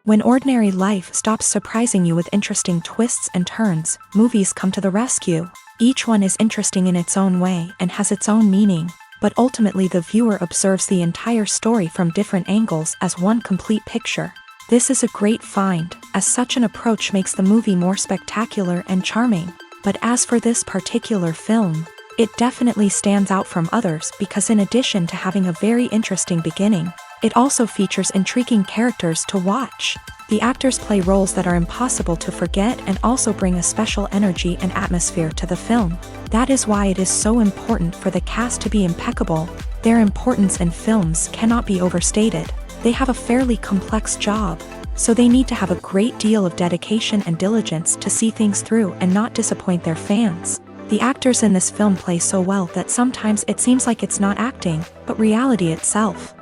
When ordinary life stops surprising you with interesting twists and turns, movies come to the rescue. Each one is interesting in its own way and has its own meaning, but ultimately the viewer observes the entire story from different angles as one complete picture. This is a great find, as such an approach makes the movie more spectacular and charming. But as for this particular film, it definitely stands out from others because in addition to having a very interesting beginning, it also features intriguing characters to watch. The actors play roles that are impossible to forget and also bring a special energy and atmosphere to the film. That is why it is so important for the cast to be impeccable. Their importance in films cannot be overstated. They have a fairly complex job, so they need to have a great deal of dedication and diligence to see things through and not disappoint their fans. The actors in this film play so well that sometimes it seems like it's not acting, but reality itself.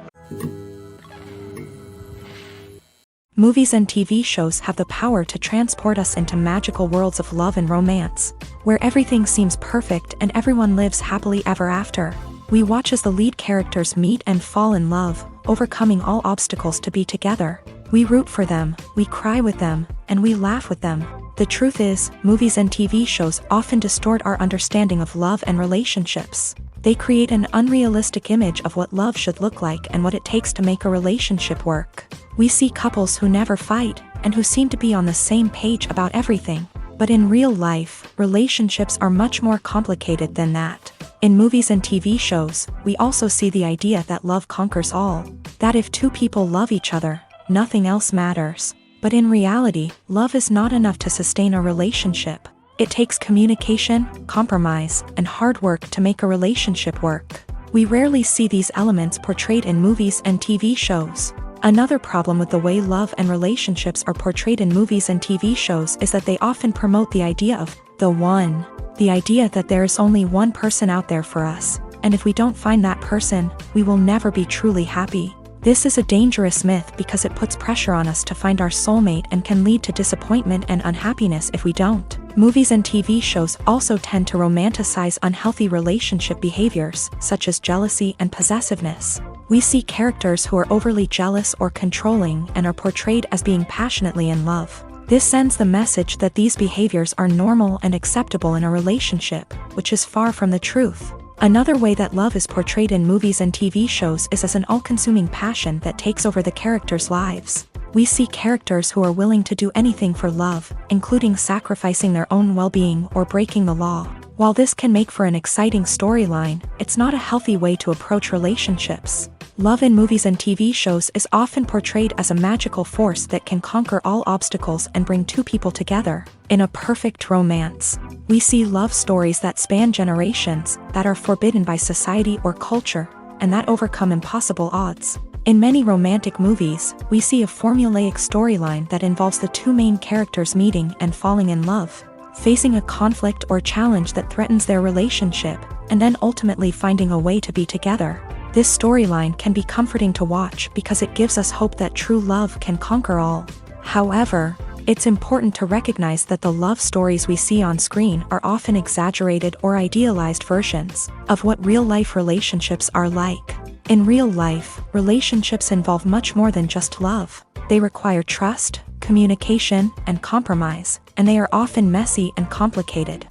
Movies and TV shows have the power to transport us into magical worlds of love and romance, where everything seems perfect and everyone lives happily ever after. We watch as the lead characters meet and fall in love, overcoming all obstacles to be together. We root for them, we cry with them, and we laugh with them. The truth is, movies and TV shows often distort our understanding of love and relationships. They create an unrealistic image of what love should look like and what it takes to make a relationship work. We see couples who never fight, and who seem to be on the same page about everything. But in real life, relationships are much more complicated than that. In movies and TV shows, we also see the idea that love conquers all. That if two people love each other, nothing else matters. But in reality, love is not enough to sustain a relationship. It takes communication, compromise, and hard work to make a relationship work. We rarely see these elements portrayed in movies and TV shows. Another problem with the way love and relationships are portrayed in movies and TV shows is that they often promote the idea of the one. The idea that there is only one person out there for us, and if we don't find that person, we will never be truly happy. This is a dangerous myth because it puts pressure on us to find our soulmate and can lead to disappointment and unhappiness if we don't. Movies and TV shows also tend to romanticize unhealthy relationship behaviors, such as jealousy and possessiveness. We see characters who are overly jealous or controlling and are portrayed as being passionately in love. This sends the message that these behaviors are normal and acceptable in a relationship, which is far from the truth. Another way that love is portrayed in movies and TV shows is as an all-consuming passion that takes over the characters' lives. We see characters who are willing to do anything for love, including sacrificing their own well-being or breaking the law. While this can make for an exciting storyline, it's not a healthy way to approach relationships. Love in movies and TV shows is often portrayed as a magical force that can conquer all obstacles and bring two people together in a perfect romance. We see love stories that span generations, that are forbidden by society or culture, and that overcome impossible odds. In many romantic movies, we see a formulaic storyline that involves the two main characters meeting and falling in love, facing a conflict or challenge that threatens their relationship, and then ultimately finding a way to be together. This storyline can be comforting to watch because it gives us hope that true love can conquer all. However, it's important to recognize that the love stories we see on screen are often exaggerated or idealized versions of what real-life relationships are like. In real life, relationships involve much more than just love. They require trust, communication, and compromise, and they are often messy and complicated.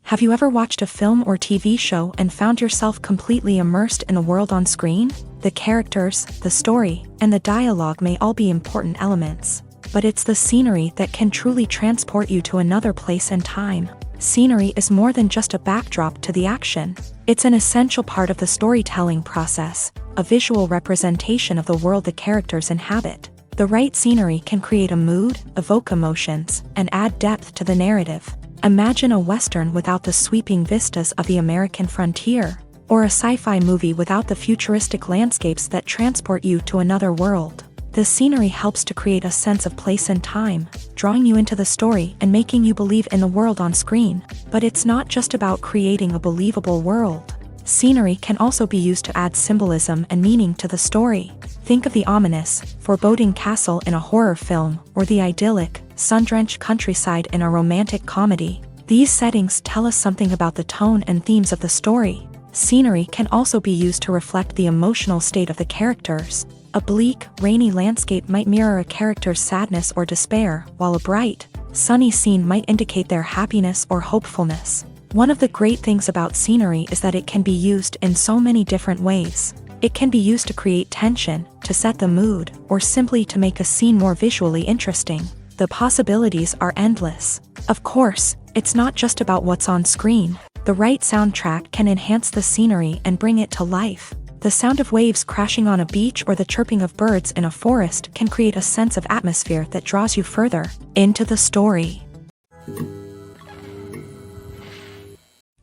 Have you ever watched a film or TV show and found yourself completely immersed in the world on screen? The characters, the story, and the dialogue may all be important elements, but it's the scenery that can truly transport you to another place and time. Scenery is more than just a backdrop to the action. It's an essential part of the storytelling process, a visual representation of the world the characters inhabit. The right scenery can create a mood, evoke emotions, and add depth to the narrative. Imagine a Western without the sweeping vistas of the American frontier, or a sci-fi movie without the futuristic landscapes that transport you to another world. The scenery helps to create a sense of place and time, drawing you into the story and making you believe in the world on screen. But it's not just about creating a believable world. Scenery can also be used to add symbolism and meaning to the story. Think of the ominous, foreboding castle in a horror film, or the idyllic, sun-drenched countryside in a romantic comedy. These settings tell us something about the tone and themes of the story. Scenery can also be used to reflect the emotional state of the characters. A bleak, rainy landscape might mirror a character's sadness or despair, while a bright, sunny scene might indicate their happiness or hopefulness. One of the great things about scenery is that it can be used in so many different ways. It can be used to create tension, to set the mood, or simply to make a scene more visually interesting. The possibilities are endless. Of course, it's not just about what's on screen. The right soundtrack can enhance the scenery and bring it to life. The sound of waves crashing on a beach or the chirping of birds in a forest can create a sense of atmosphere that draws you further into the story.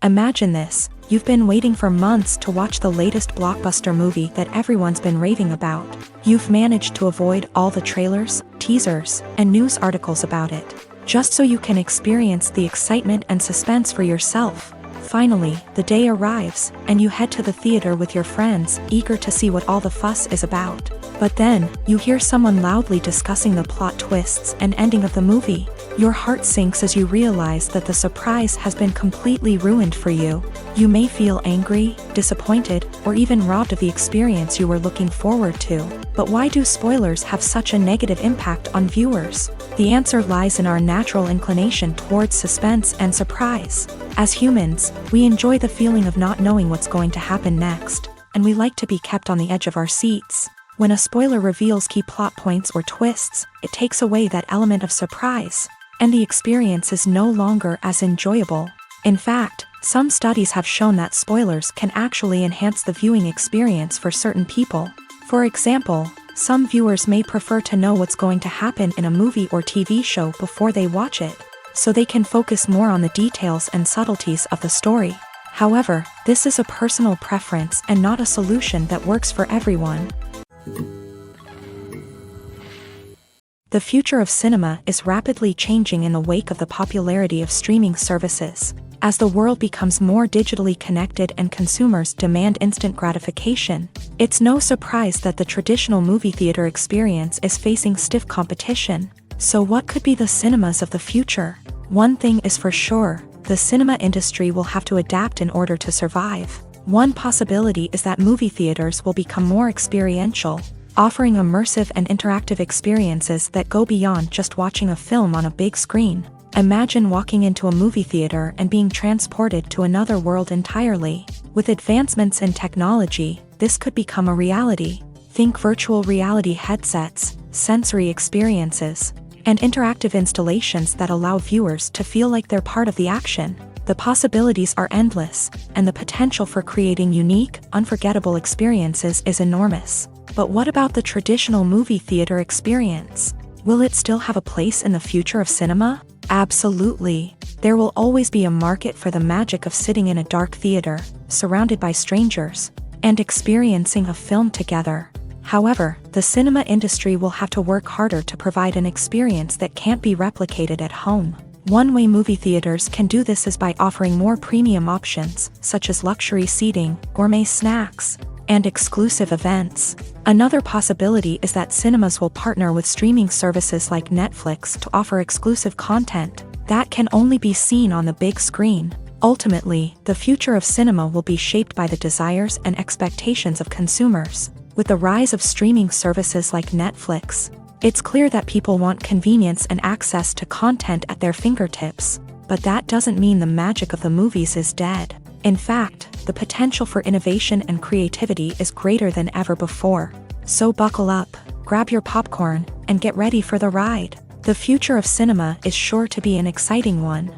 Imagine this: you've been waiting for months to watch the latest blockbuster movie that everyone's been raving about. You've managed to avoid all the trailers, teasers, and news articles about it, just so you can experience the excitement and suspense for yourself. Finally, the day arrives, and you head to the theater with your friends, eager to see what all the fuss is about. But then, you hear someone loudly discussing the plot twists and ending of the movie. Your heart sinks as you realize that the surprise has been completely ruined for you. You may feel angry, disappointed, or even robbed of the experience you were looking forward to. But why do spoilers have such a negative impact on viewers? The answer lies in our natural inclination towards suspense and surprise. As humans, we enjoy the feeling of not knowing what's going to happen next, and we like to be kept on the edge of our seats. When a spoiler reveals key plot points or twists, it takes away that element of surprise, and the experience is no longer as enjoyable. In fact, some studies have shown that spoilers can actually enhance the viewing experience for certain people. For example, some viewers may prefer to know what's going to happen in a movie or TV show before they watch it, so they can focus more on the details and subtleties of the story. However, this is a personal preference and not a solution that works for everyone. The future of cinema is rapidly changing in the wake of the popularity of streaming services. As the world becomes more digitally connected and consumers demand instant gratification, it's no surprise that the traditional movie theater experience is facing stiff competition. So what could be the cinemas of the future? One thing is for sure: the cinema industry will have to adapt in order to survive. One possibility is that movie theaters will become more experiential, offering immersive and interactive experiences that go beyond just watching a film on a big screen. Imagine walking into a movie theater and being transported to another world entirely. With advancements in technology, this could become a reality. Think virtual reality headsets, sensory experiences, and interactive installations that allow viewers to feel like they're part of the action. The possibilities are endless, and the potential for creating unique, unforgettable experiences is enormous. But what about the traditional movie theater experience? Will it still have a place in the future of cinema? Absolutely. There will always be a market for the magic of sitting in a dark theater, surrounded by strangers, and experiencing a film together. However, the cinema industry will have to work harder to provide an experience that can't be replicated at home. One way movie theaters can do this is by offering more premium options, such as luxury seating, gourmet snacks, and exclusive events. Another possibility is that cinemas will partner with streaming services like Netflix to offer exclusive content that can only be seen on the big screen. Ultimately, the future of cinema will be shaped by the desires and expectations of consumers. With the rise of streaming services like Netflix, it's clear that people want convenience and access to content at their fingertips. But that doesn't mean the magic of the movies is dead. In fact, the potential for innovation and creativity is greater than ever before. So buckle up, grab your popcorn, and get ready for the ride. The future of cinema is sure to be an exciting one.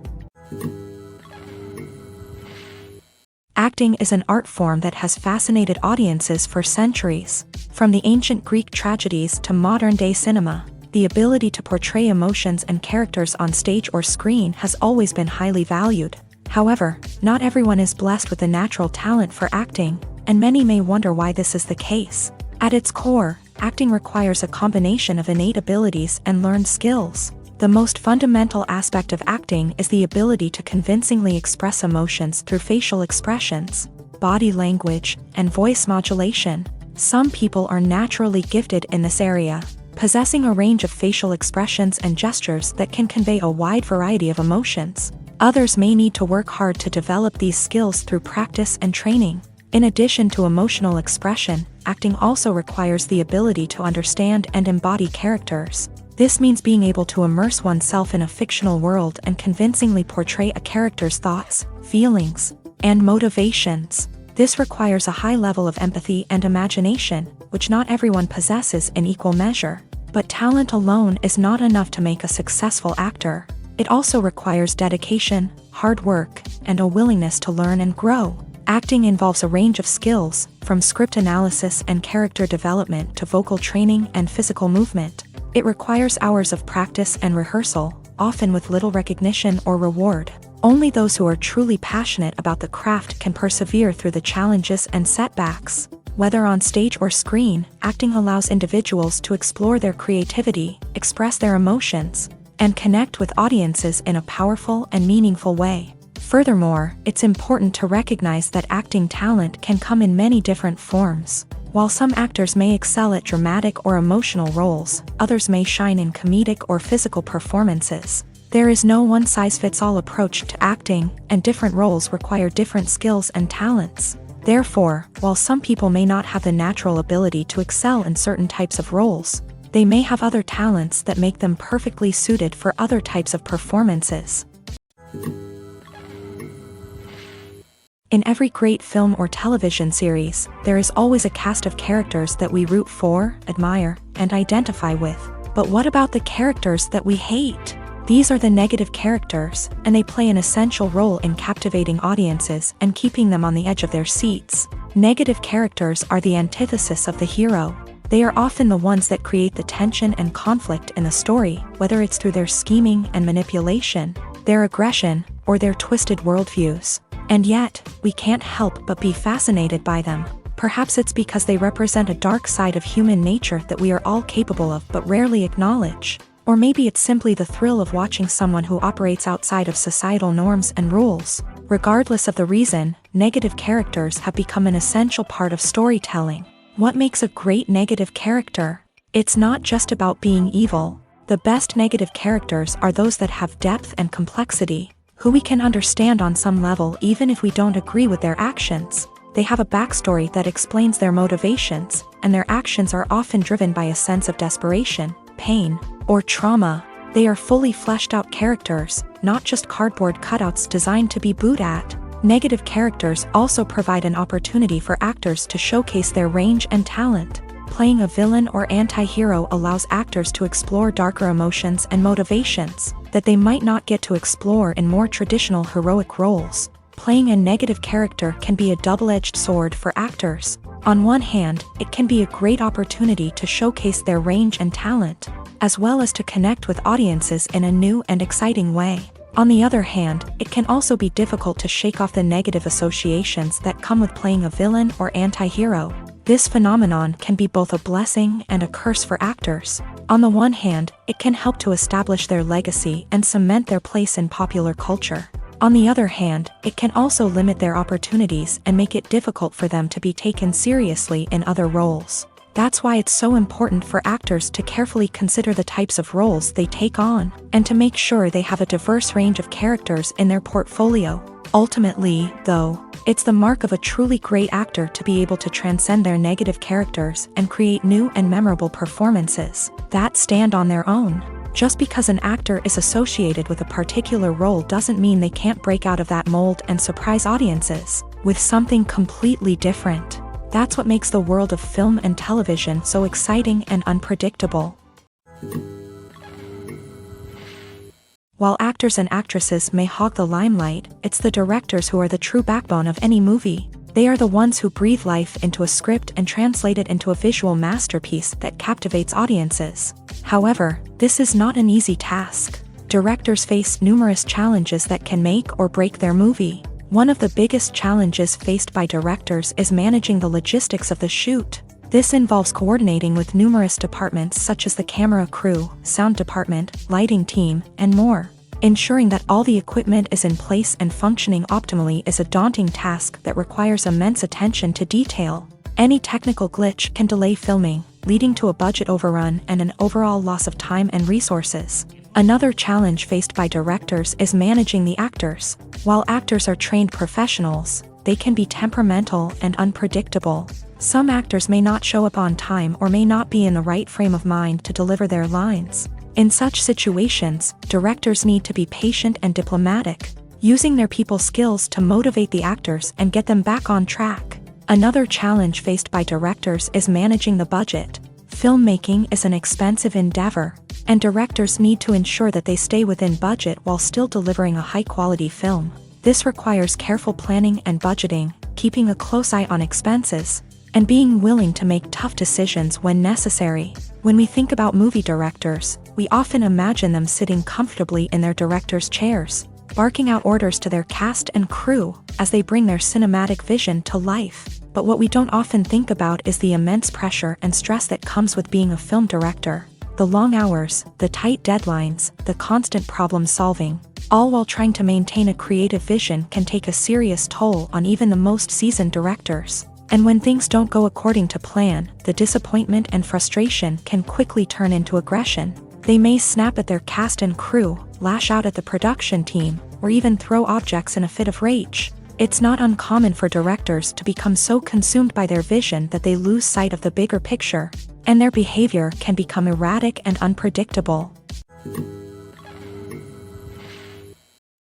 Acting is an art form that has fascinated audiences for centuries. From the ancient Greek tragedies to modern-day cinema, the ability to portray emotions and characters on stage or screen has always been highly valued. However, not everyone is blessed with a natural talent for acting, and many may wonder why this is the case. At its core, acting requires a combination of innate abilities and learned skills. The most fundamental aspect of acting is the ability to convincingly express emotions through facial expressions, body language, and voice modulation. Some people are naturally gifted in this area, possessing a range of facial expressions and gestures that can convey a wide variety of emotions. Others may need to work hard to develop these skills through practice and training. In addition to emotional expression, acting also requires the ability to understand and embody characters. This means being able to immerse oneself in a fictional world and convincingly portray a character's thoughts, feelings, and motivations. This requires a high level of empathy and imagination, which not everyone possesses in equal measure. But talent alone is not enough to make a successful actor. It also requires dedication, hard work, and a willingness to learn and grow. Acting involves a range of skills, from script analysis and character development to vocal training and physical movement. It requires hours of practice and rehearsal, often with little recognition or reward. Only those who are truly passionate about the craft can persevere through the challenges and setbacks. Whether on stage or screen, acting allows individuals to explore their creativity, express their emotions, and connect with audiences in a powerful and meaningful way. Furthermore, it's important to recognize that acting talent can come in many different forms. While some actors may excel at dramatic or emotional roles, others may shine in comedic or physical performances. There is no one-size-fits-all approach to acting, and different roles require different skills and talents. Therefore, while some people may not have the natural ability to excel in certain types of roles, they may have other talents that make them perfectly suited for other types of performances. In every great film or television series, there is always a cast of characters that we root for, admire, and identify with. But what about the characters that we hate? These are the negative characters, and they play an essential role in captivating audiences and keeping them on the edge of their seats. Negative characters are the antithesis of the hero. They are often the ones that create the tension and conflict in the story, whether it's through their scheming and manipulation, their aggression, or their twisted worldviews. And yet, we can't help but be fascinated by them. Perhaps it's because they represent a dark side of human nature that we are all capable of but rarely acknowledge. Or maybe it's simply the thrill of watching someone who operates outside of societal norms and rules. Regardless of the reason, negative characters have become an essential part of storytelling. What makes a great negative character? It's not just about being evil. The best negative characters are those that have depth and complexity, who we can understand on some level even if we don't agree with their actions. They have a backstory that explains their motivations, and their actions are often driven by a sense of desperation, pain, or trauma. They are fully fleshed out characters, not just cardboard cutouts designed to be booed at. Negative characters also provide an opportunity for actors to showcase their range and talent. Playing a villain or anti-hero allows actors to explore darker emotions and motivations that they might not get to explore in more traditional heroic roles. Playing a negative character can be a double-edged sword for actors. On one hand, it can be a great opportunity to showcase their range and talent, as well as to connect with audiences in a new and exciting way. On the other hand, it can also be difficult to shake off the negative associations that come with playing a villain or anti-hero. This phenomenon can be both a blessing and a curse for actors. On the one hand, it can help to establish their legacy and cement their place in popular culture. On the other hand, it can also limit their opportunities and make it difficult for them to be taken seriously in other roles. That's why it's so important for actors to carefully consider the types of roles they take on, and to make sure they have a diverse range of characters in their portfolio. Ultimately, though, it's the mark of a truly great actor to be able to transcend their negative characters and create new and memorable performances that stand on their own. Just because an actor is associated with a particular role doesn't mean they can't break out of that mold and surprise audiences with something completely different. That's what makes the world of film and television so exciting and unpredictable. While actors and actresses may hog the limelight, it's the directors who are the true backbone of any movie. They are the ones who breathe life into a script and translate it into a visual masterpiece that captivates audiences. However, this is not an easy task. Directors face numerous challenges that can make or break their movie. One of the biggest challenges faced by directors is managing the logistics of the shoot. This involves coordinating with numerous departments such as the camera crew, sound department, lighting team, and more. Ensuring that all the equipment is in place and functioning optimally is a daunting task that requires immense attention to detail. Any technical glitch can delay filming, leading to a budget overrun and an overall loss of time and resources. Another challenge faced by directors is managing the actors. While actors are trained professionals, they can be temperamental and unpredictable. Some actors may not show up on time or may not be in the right frame of mind to deliver their lines. In such situations, directors need to be patient and diplomatic, using their people skills to motivate the actors and get them back on track. Another challenge faced by directors is managing the budget. Filmmaking is an expensive endeavor, and directors need to ensure that they stay within budget while still delivering a high-quality film. This requires careful planning and budgeting, keeping a close eye on expenses, and being willing to make tough decisions when necessary. When we think about movie directors, we often imagine them sitting comfortably in their director's chairs, barking out orders to their cast and crew as they bring their cinematic vision to life. But what we don't often think about is the immense pressure and stress that comes with being a film director. The long hours, the tight deadlines, the constant problem solving, all while trying to maintain a creative vision can take a serious toll on even the most seasoned directors. And when things don't go according to plan, the disappointment and frustration can quickly turn into aggression. They may snap at their cast and crew, lash out at the production team, or even throw objects in a fit of rage. It's not uncommon for directors to become so consumed by their vision that they lose sight of the bigger picture, and their behavior can become erratic and unpredictable.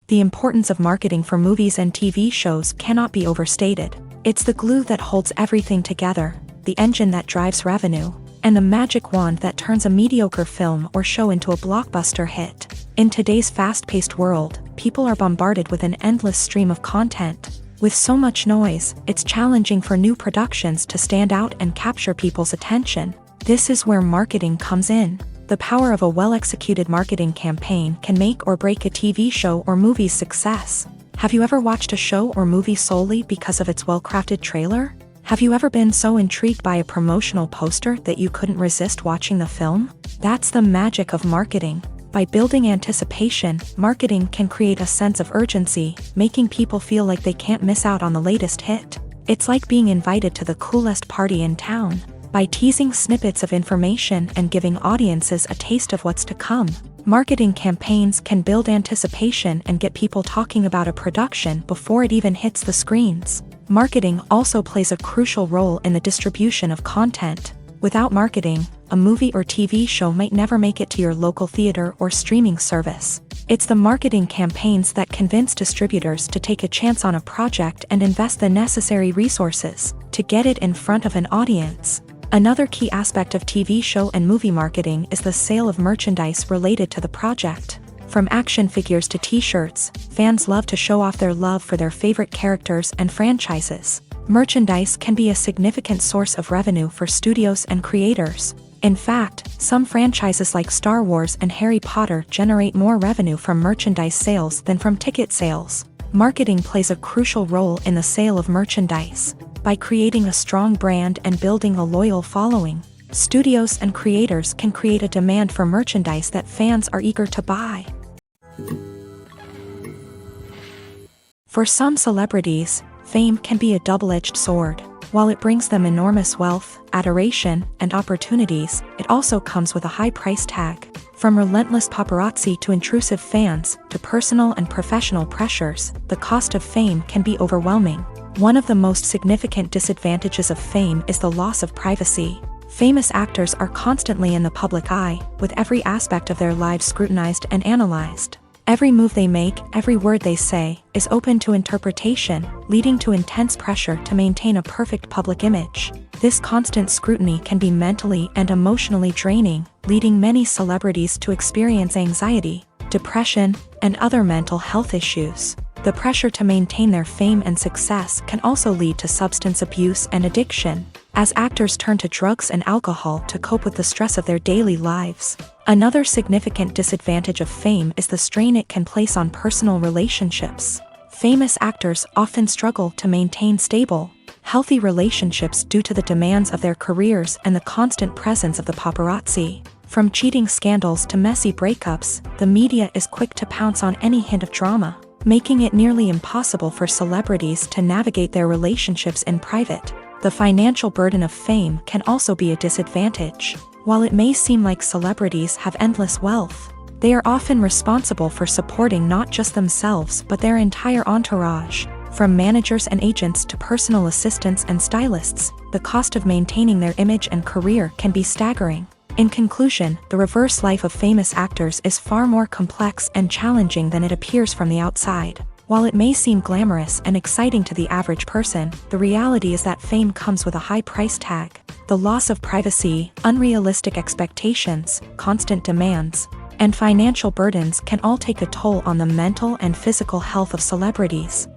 The importance of marketing for movies and TV shows cannot be overstated. It's the glue that holds everything together, the engine that drives revenue, and the magic wand that turns a mediocre film or show into a blockbuster hit. In today's fast-paced world, people are bombarded with an endless stream of content. With so much noise, it's challenging for new productions to stand out and capture people's attention. This is where marketing comes in. The power of a well-executed marketing campaign can make or break a TV show or movie's success. Have you ever watched a show or movie solely because of its well-crafted trailer? Have you ever been so intrigued by a promotional poster that you couldn't resist watching the film? That's the magic of marketing. By building anticipation, marketing can create a sense of urgency, making people feel like they can't miss out on the latest hit. It's like being invited to the coolest party in town. By teasing snippets of information and giving audiences a taste of what's to come, marketing campaigns can build anticipation and get people talking about a production before it even hits the screens. Marketing also plays a crucial role in the distribution of content. Without marketing, a movie or TV show might never make it to your local theater or streaming service. It's the marketing campaigns that convince distributors to take a chance on a project and invest the necessary resources to get it in front of an audience. Another key aspect of TV show and movie marketing is the sale of merchandise related to the project. From action figures to t-shirts, fans love to show off their love for their favorite characters and franchises. Merchandise can be a significant source of revenue for studios and creators. In fact, some franchises like Star Wars and Harry Potter generate more revenue from merchandise sales than from ticket sales. Marketing plays a crucial role in the sale of merchandise. By creating a strong brand and building a loyal following, studios and creators can create a demand for merchandise that fans are eager to buy. For some celebrities, fame can be a double-edged sword. While it brings them enormous wealth, adoration, and opportunities, it also comes with a high price tag. From relentless paparazzi to intrusive fans, to personal and professional pressures, the cost of fame can be overwhelming. One of the most significant disadvantages of fame is the loss of privacy. Famous actors are constantly in the public eye, with every aspect of their lives scrutinized and analyzed. Every move they make, every word they say, is open to interpretation, leading to intense pressure to maintain a perfect public image. This constant scrutiny can be mentally and emotionally draining, leading many celebrities to experience anxiety, depression, and other mental health issues. The pressure to maintain their fame and success can also lead to substance abuse and addiction, as actors turn to drugs and alcohol to cope with the stress of their daily lives. Another significant disadvantage of fame is the strain it can place on personal relationships. Famous actors often struggle to maintain stable, healthy relationships due to the demands of their careers and the constant presence of the paparazzi. From cheating scandals to messy breakups, the media is quick to pounce on any hint of drama, making it nearly impossible for celebrities to navigate their relationships in private. The financial burden of fame can also be a disadvantage. While it may seem like celebrities have endless wealth, they are often responsible for supporting not just themselves but their entire entourage. From managers and agents to personal assistants and stylists, the cost of maintaining their image and career can be staggering. In conclusion, the reverse life of famous actors is far more complex and challenging than it appears from the outside. While it may seem glamorous and exciting to the average person, the reality is that fame comes with a high price tag. The loss of privacy, unrealistic expectations, constant demands, and financial burdens can all take a toll on the mental and physical health of celebrities.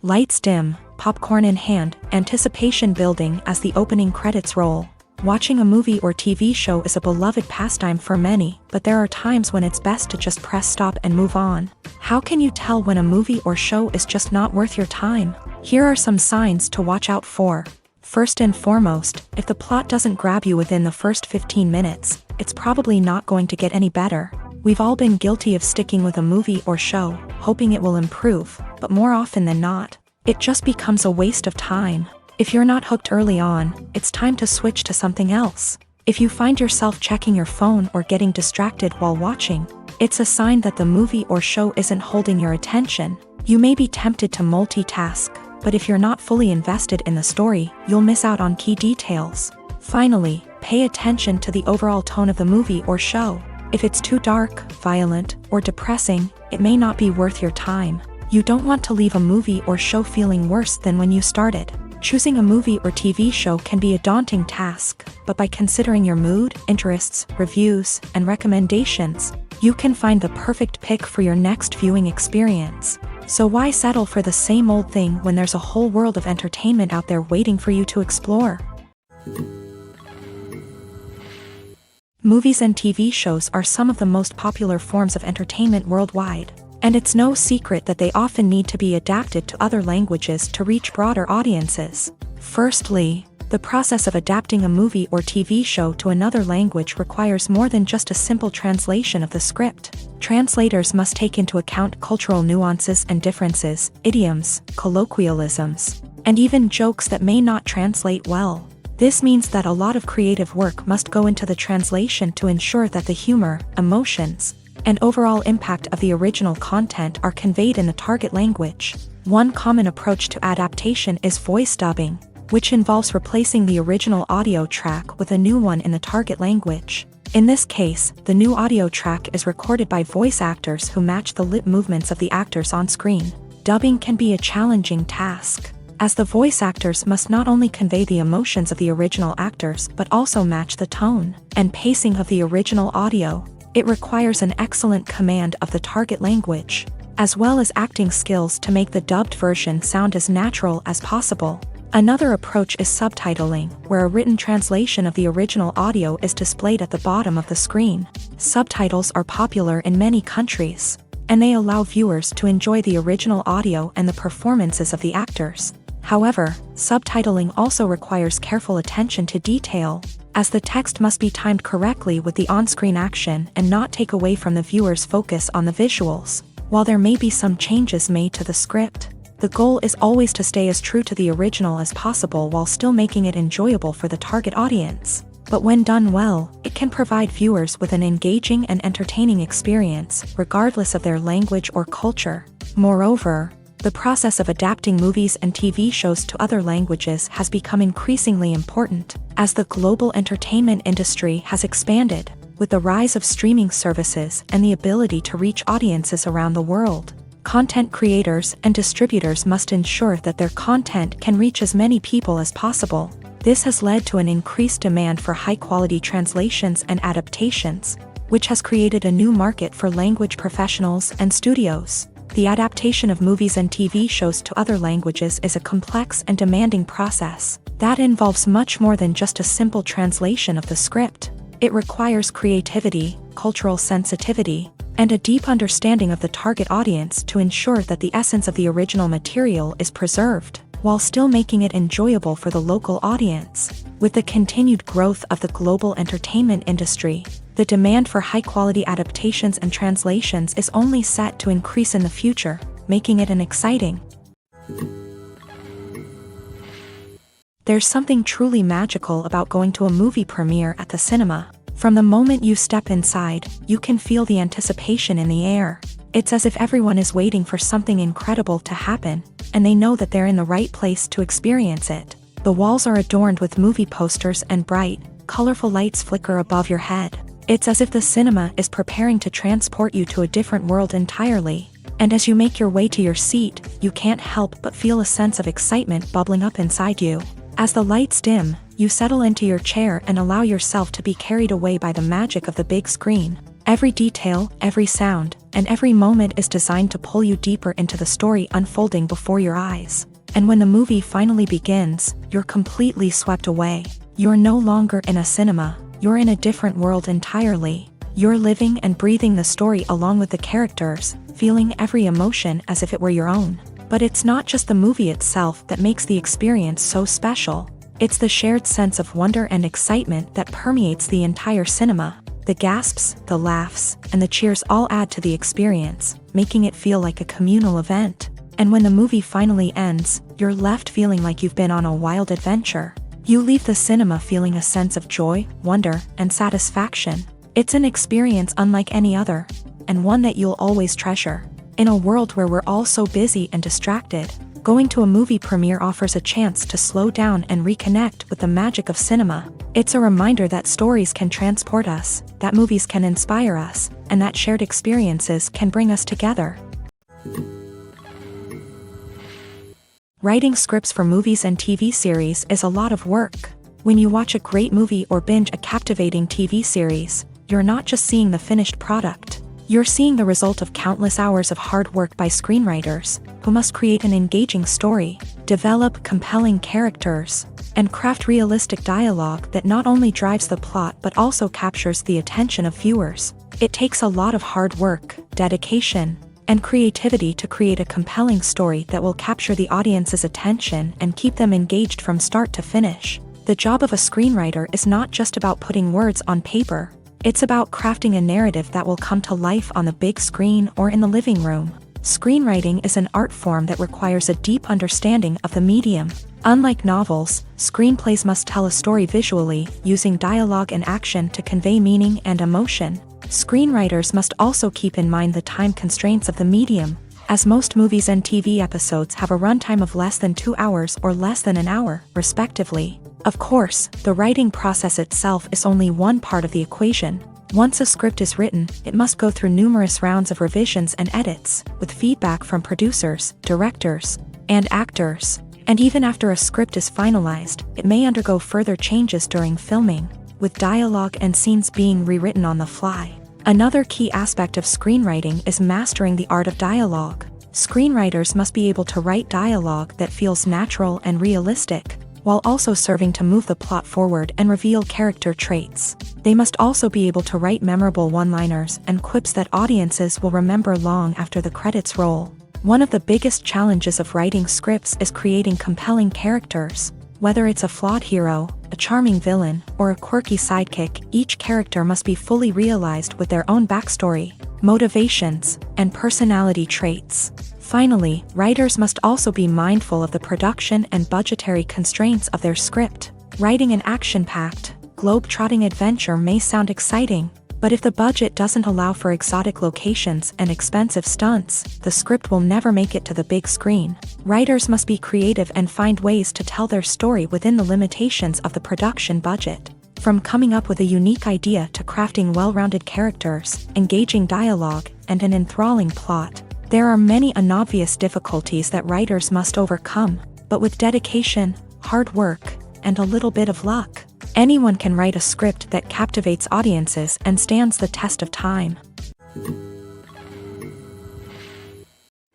Lights dim, popcorn in hand, anticipation building as the opening credits roll. Watching a movie or TV show is a beloved pastime for many, but there are times when it's best to just press stop and move on. How can you tell when a movie or show is just not worth your time? Here are some signs to watch out for. First and foremost, if the plot doesn't grab you within the first 15 minutes, it's probably not going to get any better. We've all been guilty of sticking with a movie or show, hoping it will improve, but more often than not, it just becomes a waste of time. If you're not hooked early on, it's time to switch to something else. If you find yourself checking your phone or getting distracted while watching, it's a sign that the movie or show isn't holding your attention. You may be tempted to multitask, but if you're not fully invested in the story, you'll miss out on key details. Finally, pay attention to the overall tone of the movie or show. If it's too dark, violent, or depressing, it may not be worth your time. You don't want to leave a movie or show feeling worse than when you started. Choosing a movie or TV show can be a daunting task, but by considering your mood, interests, reviews, and recommendations, you can find the perfect pick for your next viewing experience. So why settle for the same old thing when there's a whole world of entertainment out there waiting for you to explore? Movies and TV shows are some of the most popular forms of entertainment worldwide. And it's no secret that they often need to be adapted to other languages to reach broader audiences. Firstly, the process of adapting a movie or TV show to another language requires more than just a simple translation of the script. Translators must take into account cultural nuances and differences, idioms, colloquialisms, and even jokes that may not translate well. This means that a lot of creative work must go into the translation to ensure that the humor, emotions, and overall impact of the original content are conveyed in the target language. One common approach to adaptation is voice dubbing, which involves replacing the original audio track with a new one in the target language. In this case, the new audio track is recorded by voice actors who match the lip movements of the actors on screen. Dubbing can be a challenging task, as the voice actors must not only convey the emotions of the original actors but also match the tone and pacing of the original audio. It requires an excellent command of the target language, as well as acting skills to make the dubbed version sound as natural as possible. Another approach is subtitling, where a written translation of the original audio is displayed at the bottom of the screen. Subtitles are popular in many countries, and they allow viewers to enjoy the original audio and the performances of the actors. However, subtitling also requires careful attention to detail, as the text must be timed correctly with the on-screen action and not take away from the viewer's focus on the visuals. While there may be some changes made to the script, the goal is always to stay as true to the original as possible while still making it enjoyable for the target audience. But when done well, it can provide viewers with an engaging and entertaining experience, regardless of their language or culture. Moreover, the process of adapting movies and TV shows to other languages has become increasingly important, as the global entertainment industry has expanded, with the rise of streaming services and the ability to reach audiences around the world. Content creators and distributors must ensure that their content can reach as many people as possible. This has led to an increased demand for high-quality translations and adaptations, which has created a new market for language professionals and studios. The adaptation of movies and TV shows to other languages is a complex and demanding process that involves much more than just a simple translation of the script. It requires creativity, cultural sensitivity, and a deep understanding of the target audience to ensure that the essence of the original material is preserved, while still making it enjoyable for the local audience. With the continued growth of the global entertainment industry, the demand for high-quality adaptations and translations is only set to increase in the future, making it an exciting. There's something truly magical about going to a movie premiere at the cinema. From the moment you step inside, you can feel the anticipation in the air. It's as if everyone is waiting for something incredible to happen, and they know that they're in the right place to experience it. The walls are adorned with movie posters and bright, colorful lights flicker above your head. It's as if the cinema is preparing to transport you to a different world entirely. And as you make your way to your seat, you can't help but feel a sense of excitement bubbling up inside you. As the lights dim, you settle into your chair and allow yourself to be carried away by the magic of the big screen. Every detail, every sound, and every moment is designed to pull you deeper into the story unfolding before your eyes. And when the movie finally begins, you're completely swept away. You're no longer in a cinema, you're in a different world entirely. You're living and breathing the story along with the characters, feeling every emotion as if it were your own. But it's not just the movie itself that makes the experience so special. It's the shared sense of wonder and excitement that permeates the entire cinema. The gasps, the laughs, and the cheers all add to the experience, making it feel like a communal event. And when the movie finally ends, you're left feeling like you've been on a wild adventure. You leave the cinema feeling a sense of joy, wonder, and satisfaction. It's an experience unlike any other, and one that you'll always treasure. In a world where we're all so busy and distracted, going to a movie premiere offers a chance to slow down and reconnect with the magic of cinema. It's a reminder that stories can transport us, that movies can inspire us, and that shared experiences can bring us together. Writing scripts for movies and TV series is a lot of work. When you watch a great movie or binge a captivating TV series, you're not just seeing the finished product. You're seeing the result of countless hours of hard work by screenwriters, who must create an engaging story, develop compelling characters, and craft realistic dialogue that not only drives the plot but also captures the attention of viewers. It takes a lot of hard work, dedication, and creativity to create a compelling story that will capture the audience's attention and keep them engaged from start to finish. The job of a screenwriter is not just about putting words on paper. It's about crafting a narrative that will come to life on the big screen or in the living room. Screenwriting is an art form that requires a deep understanding of the medium. Unlike novels, screenplays must tell a story visually, using dialogue and action to convey meaning and emotion. Screenwriters must also keep in mind the time constraints of the medium, as most movies and TV episodes have a runtime of less than 2 hours or less than an hour, respectively. Of course, the writing process itself is only one part of the equation. Once a script is written, it must go through numerous rounds of revisions and edits, with feedback from producers, directors, and actors. And even after a script is finalized, it may undergo further changes during filming, with dialogue and scenes being rewritten on the fly. Another key aspect of screenwriting is mastering the art of dialogue. Screenwriters must be able to write dialogue that feels natural and realistic, while also serving to move the plot forward and reveal character traits. They must also be able to write memorable one-liners and quips that audiences will remember long after the credits roll. One of the biggest challenges of writing scripts is creating compelling characters. Whether it's a flawed hero, a charming villain, or a quirky sidekick, each character must be fully realized with their own backstory, motivations, and personality traits. Finally, writers must also be mindful of the production and budgetary constraints of their script. Writing an action-packed, globe-trotting adventure may sound exciting, but if the budget doesn't allow for exotic locations and expensive stunts, the script will never make it to the big screen. Writers must be creative and find ways to tell their story within the limitations of the production budget. From coming up with a unique idea to crafting well-rounded characters, engaging dialogue, and an enthralling plot, there are many unobvious difficulties that writers must overcome, but with dedication, hard work, and a little bit of luck, anyone can write a script that captivates audiences and stands the test of time.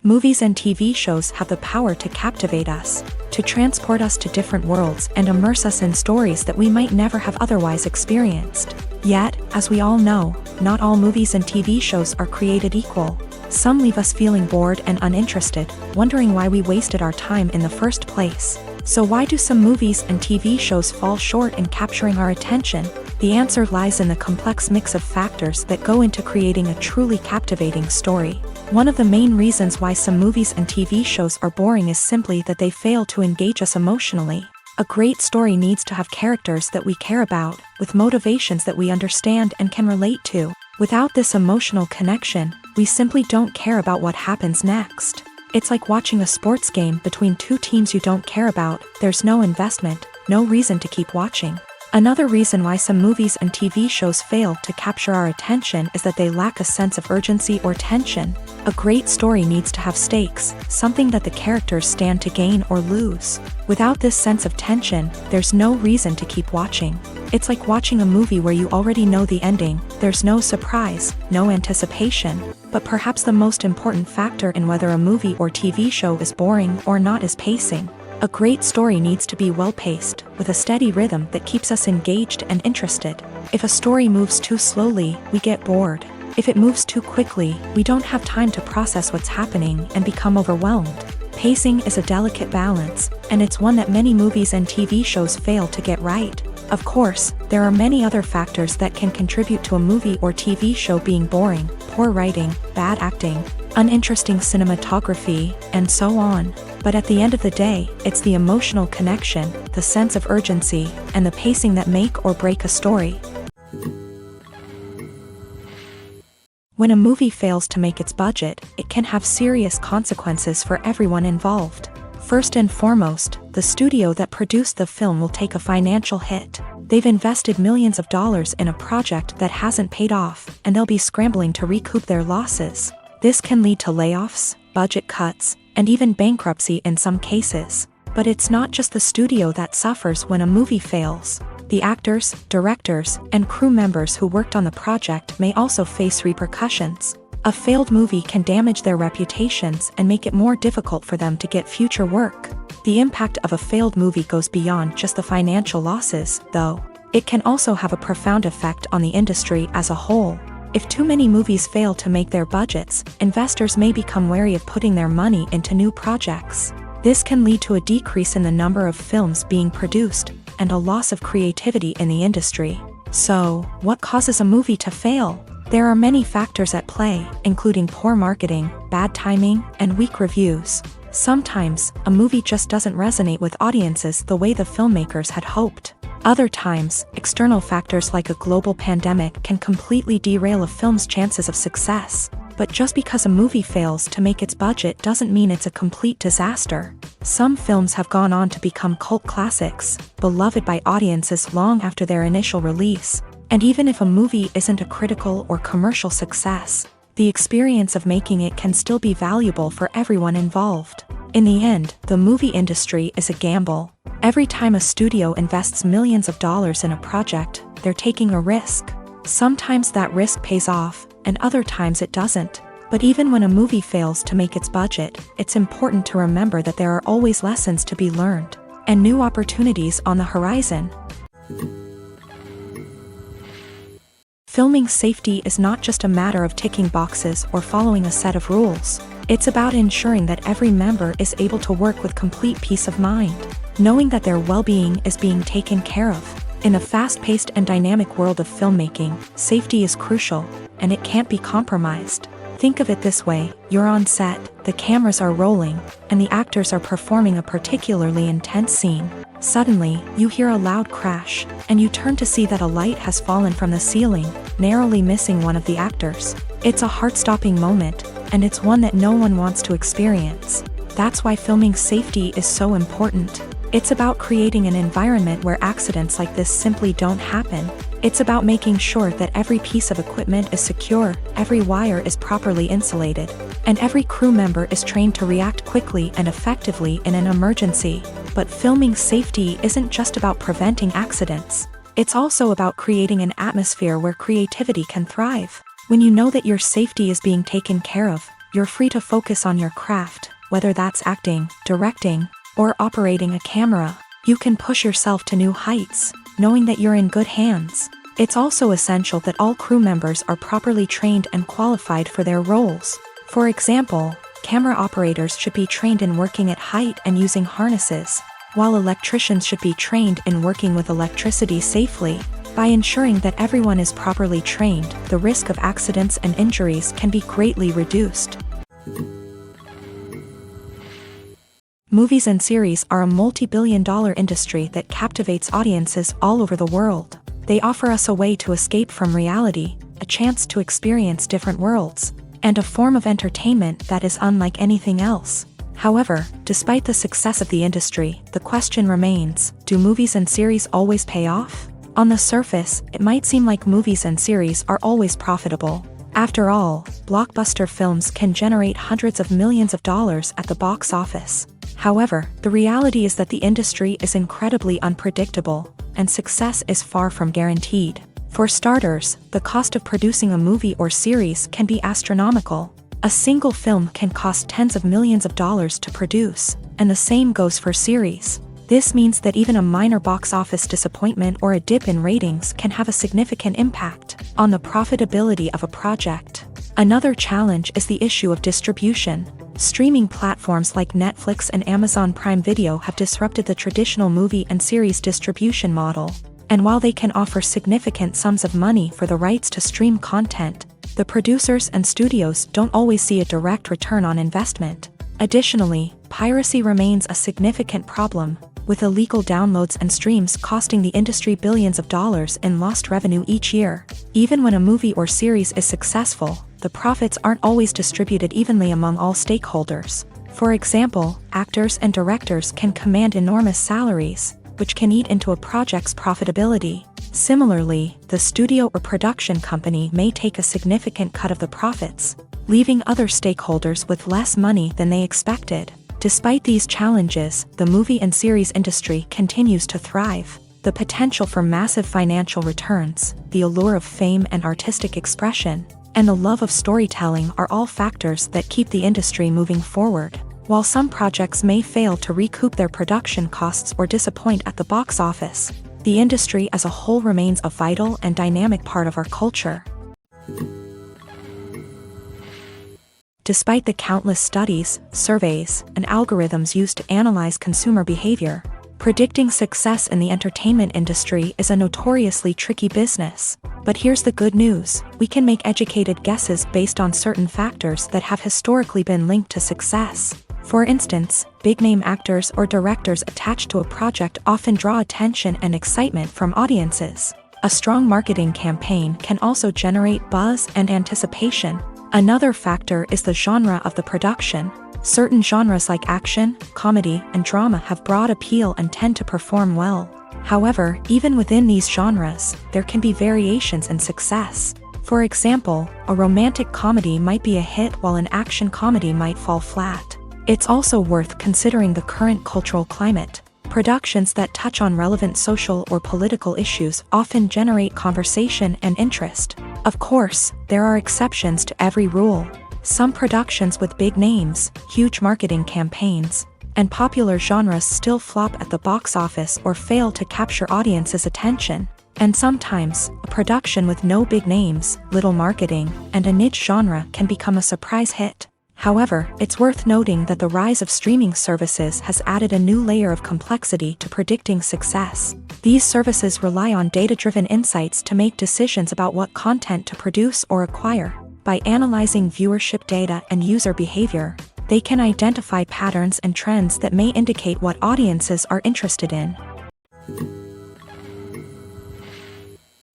Movies and TV shows have the power to captivate us, to transport us to different worlds and immerse us in stories that we might never have otherwise experienced. Yet, as we all know, not all movies and TV shows are created equal. Some leave us feeling bored and uninterested, wondering why we wasted our time in the first place. So why do some movies and TV shows fall short in capturing our attention? The answer lies in the complex mix of factors that go into creating a truly captivating story. One of the main reasons why some movies and TV shows are boring is simply that they fail to engage us emotionally. A great story needs to have characters that we care about, with motivations that we understand and can relate to. Without this emotional connection, we simply don't care about what happens next. It's like watching a sports game between two teams you don't care about. There's no investment, no reason to keep watching. Another reason why some movies and TV shows fail to capture our attention is that they lack a sense of urgency or tension. A great story needs to have stakes, something that the characters stand to gain or lose. Without this sense of tension, there's no reason to keep watching. It's like watching a movie where you already know the ending. There's no surprise, no anticipation. But perhaps the most important factor in whether a movie or TV show is boring or not is pacing. A great story needs to be well-paced, with a steady rhythm that keeps us engaged and interested. If a story moves too slowly, we get bored. If it moves too quickly, we don't have time to process what's happening and become overwhelmed. Pacing is a delicate balance, and it's one that many movies and TV shows fail to get right. Of course, there are many other factors that can contribute to a movie or TV show being boring: poor writing, bad acting, uninteresting cinematography, and so on. But at the end of the day, it's the emotional connection, the sense of urgency, and the pacing that make or break a story. When a movie fails to make its budget, it can have serious consequences for everyone involved. First and foremost, the studio that produced the film will take a financial hit. They've invested millions of dollars in a project that hasn't paid off, and they'll be scrambling to recoup their losses. This can lead to layoffs, budget cuts, and even bankruptcy in some cases. But it's not just the studio that suffers when a movie fails. The actors, directors, and crew members who worked on the project may also face repercussions. A failed movie can damage their reputations and make it more difficult for them to get future work. The impact of a failed movie goes beyond just the financial losses, though. It can also have a profound effect on the industry as a whole. If too many movies fail to make their budgets, investors may become wary of putting their money into new projects. This can lead to a decrease in the number of films being produced, and a loss of creativity in the industry. So, what causes a movie to fail? There are many factors at play, including poor marketing, bad timing, and weak reviews. Sometimes, a movie just doesn't resonate with audiences the way the filmmakers had hoped. Other times, external factors like a global pandemic can completely derail a film's chances of success. But just because a movie fails to make its budget doesn't mean it's a complete disaster. Some films have gone on to become cult classics, beloved by audiences long after their initial release. And even if a movie isn't a critical or commercial success, the experience of making it can still be valuable for everyone involved. In the end, the movie industry is a gamble. Every time a studio invests millions of dollars in a project, they're taking a risk. Sometimes that risk pays off, and other times it doesn't. But even when a movie fails to make its budget, it's important to remember that there are always lessons to be learned, and new opportunities on the horizon. Filming safety is not just a matter of ticking boxes or following a set of rules. It's about ensuring that every member is able to work with complete peace of mind, knowing that their well-being is being taken care of. In the fast-paced and dynamic world of filmmaking, safety is crucial, and it can't be compromised. Think of it this way: you're on set, the cameras are rolling, and the actors are performing a particularly intense scene. Suddenly, you hear a loud crash, and you turn to see that a light has fallen from the ceiling, narrowly missing one of the actors. It's a heart-stopping moment, and it's one that no one wants to experience. That's why filming safety is so important. It's about creating an environment where accidents like this simply don't happen. It's about making sure that every piece of equipment is secure, every wire is properly insulated, and every crew member is trained to react quickly and effectively in an emergency. But filming safety isn't just about preventing accidents. It's also about creating an atmosphere where creativity can thrive. When you know that your safety is being taken care of, you're free to focus on your craft, whether that's acting, directing, or operating a camera. You can push yourself to new heights, knowing that you're in good hands. It's also essential that all crew members are properly trained and qualified for their roles. For example, camera operators should be trained in working at height and using harnesses, while electricians should be trained in working with electricity safely. By ensuring that everyone is properly trained, the risk of accidents and injuries can be greatly reduced. Movies and series are a multi-billion-dollar industry that captivates audiences all over the world. They offer us a way to escape from reality, a chance to experience different worlds, and a form of entertainment that is unlike anything else. However, despite the success of the industry, the question remains, do movies and series always pay off? On the surface, it might seem like movies and series are always profitable. After all, blockbuster films can generate hundreds of millions of dollars at the box office. However, the reality is that the industry is incredibly unpredictable, and success is far from guaranteed. For starters, the cost of producing a movie or series can be astronomical. A single film can cost tens of millions of dollars to produce, and the same goes for series. This means that even a minor box office disappointment or a dip in ratings can have a significant impact on the profitability of a project. Another challenge is the issue of distribution. Streaming platforms like Netflix and Amazon Prime Video have disrupted the traditional movie and series distribution model. And while they can offer significant sums of money for the rights to stream content, the producers and studios don't always see a direct return on investment. Additionally, piracy remains a significant problem, with illegal downloads and streams costing the industry billions of dollars in lost revenue each year. Even when a movie or series is successful, the profits aren't always distributed evenly among all stakeholders. For example, actors and directors can command enormous salaries, which can eat into a project's profitability. Similarly, the studio or production company may take a significant cut of the profits, leaving other stakeholders with less money than they expected. Despite these challenges, the movie and series industry continues to thrive. The potential for massive financial returns, the allure of fame and artistic expression, and the love of storytelling are all factors that keep the industry moving forward. While some projects may fail to recoup their production costs or disappoint at the box office, the industry as a whole remains a vital and dynamic part of our culture. Despite the countless studies, surveys, and algorithms used to analyze consumer behavior, predicting success in the entertainment industry is a notoriously tricky business. But here's the good news: we can make educated guesses based on certain factors that have historically been linked to success. For instance, big-name actors or directors attached to a project often draw attention and excitement from audiences. A strong marketing campaign can also generate buzz and anticipation. Another factor is the genre of the production. Certain genres like action, comedy, and drama have broad appeal and tend to perform well. However, even within these genres, there can be variations in success. For example, a romantic comedy might be a hit while an action comedy might fall flat. It's also worth considering the current cultural climate. Productions that touch on relevant social or political issues often generate conversation and interest. Of course, there are exceptions to every rule. Some productions with big names, huge marketing campaigns, and popular genres still flop at the box office or fail to capture audiences' attention. And sometimes, a production with no big names, little marketing, and a niche genre can become a surprise hit. However, it's worth noting that the rise of streaming services has added a new layer of complexity to predicting success. These services rely on data-driven insights to make decisions about what content to produce or acquire. By analyzing viewership data and user behavior, they can identify patterns and trends that may indicate what audiences are interested in.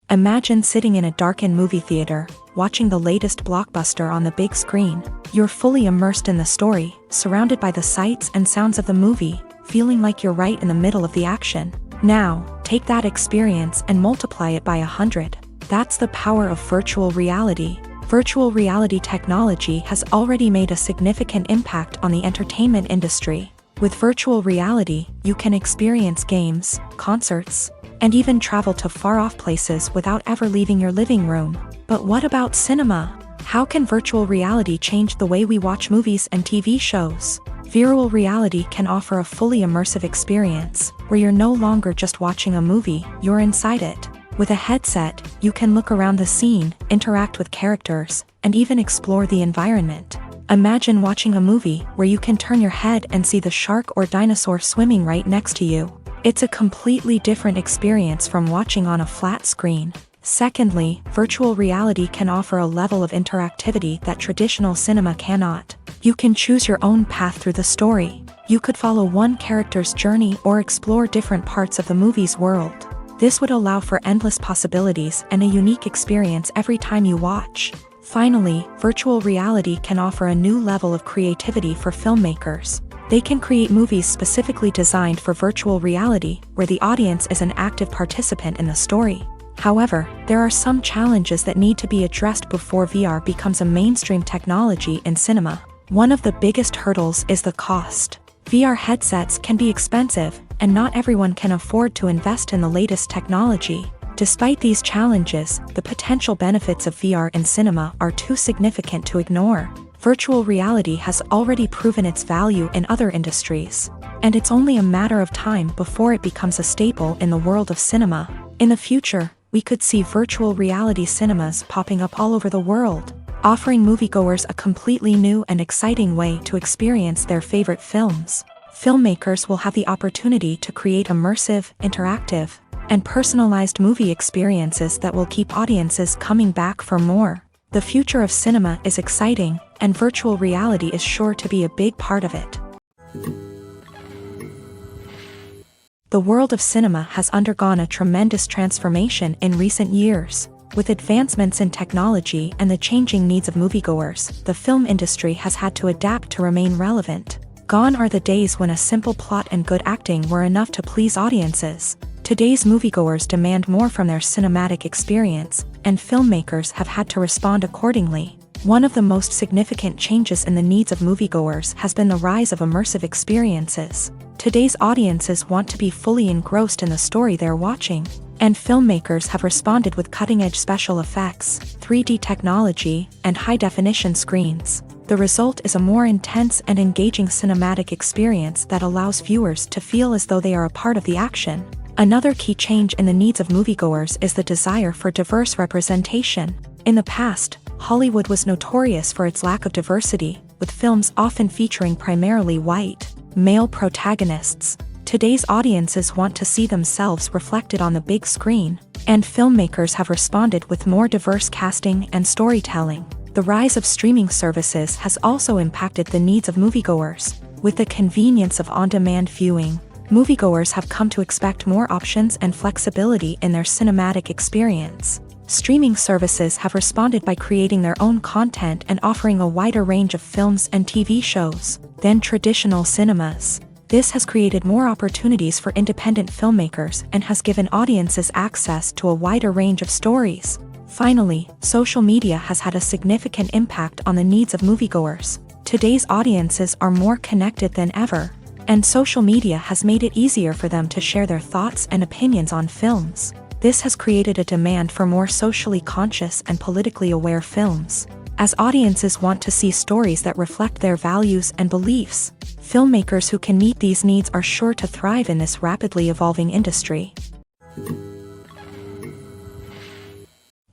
Imagine sitting in a darkened movie theater, watching the latest blockbuster on the big screen. You're fully immersed in the story, surrounded by the sights and sounds of the movie, feeling like you're right in the middle of the action. Now, take that experience and multiply it by 100. That's the power of virtual reality. Virtual reality technology has already made a significant impact on the entertainment industry. With virtual reality, you can experience games, concerts, and even travel to far-off places without ever leaving your living room. But what about cinema? How can virtual reality change the way we watch movies and TV shows? Virtual reality can offer a fully immersive experience, where you're no longer just watching a movie, you're inside it. With a headset, you can look around the scene, interact with characters, and even explore the environment. Imagine watching a movie where you can turn your head and see the shark or dinosaur swimming right next to you. It's a completely different experience from watching on a flat screen. Secondly, virtual reality can offer a level of interactivity that traditional cinema cannot. You can choose your own path through the story. You could follow one character's journey or explore different parts of the movie's world. This would allow for endless possibilities and a unique experience every time you watch. Finally, virtual reality can offer a new level of creativity for filmmakers. They can create movies specifically designed for virtual reality, where the audience is an active participant in the story. However, there are some challenges that need to be addressed before VR becomes a mainstream technology in cinema. One of the biggest hurdles is the cost. VR headsets can be expensive, and not everyone can afford to invest in the latest technology. Despite these challenges, the potential benefits of VR in cinema are too significant to ignore. Virtual reality has already proven its value in other industries, and it's only a matter of time before it becomes a staple in the world of cinema. In the future, we could see virtual reality cinemas popping up all over the world, offering moviegoers a completely new and exciting way to experience their favorite films. Filmmakers will have the opportunity to create immersive, interactive, and personalized movie experiences that will keep audiences coming back for more. The future of cinema is exciting, and virtual reality is sure to be a big part of it. The world of cinema has undergone a tremendous transformation in recent years. With advancements in technology and the changing needs of moviegoers, the film industry has had to adapt to remain relevant. Gone are the days when a simple plot and good acting were enough to please audiences. Today's moviegoers demand more from their cinematic experience, and filmmakers have had to respond accordingly. One of the most significant changes in the needs of moviegoers has been the rise of immersive experiences. Today's audiences want to be fully engrossed in the story they're watching, and filmmakers have responded with cutting-edge special effects, 3D technology, and high-definition screens. The result is a more intense and engaging cinematic experience that allows viewers to feel as though they are a part of the action. Another key change in the needs of moviegoers is the desire for diverse representation. In the past, Hollywood was notorious for its lack of diversity, with films often featuring primarily white, male protagonists. Today's audiences want to see themselves reflected on the big screen, and filmmakers have responded with more diverse casting and storytelling. The rise of streaming services has also impacted the needs of moviegoers. With the convenience of on-demand viewing, moviegoers have come to expect more options and flexibility in their cinematic experience. Streaming services have responded by creating their own content and offering a wider range of films and TV shows than traditional cinemas. This has created more opportunities for independent filmmakers and has given audiences access to a wider range of stories. Finally, social media has had a significant impact on the needs of moviegoers. Today's audiences are more connected than ever, and social media has made it easier for them to share their thoughts and opinions on films. This has created a demand for more socially conscious and politically aware films. As audiences want to see stories that reflect their values and beliefs, filmmakers who can meet these needs are sure to thrive in this rapidly evolving industry.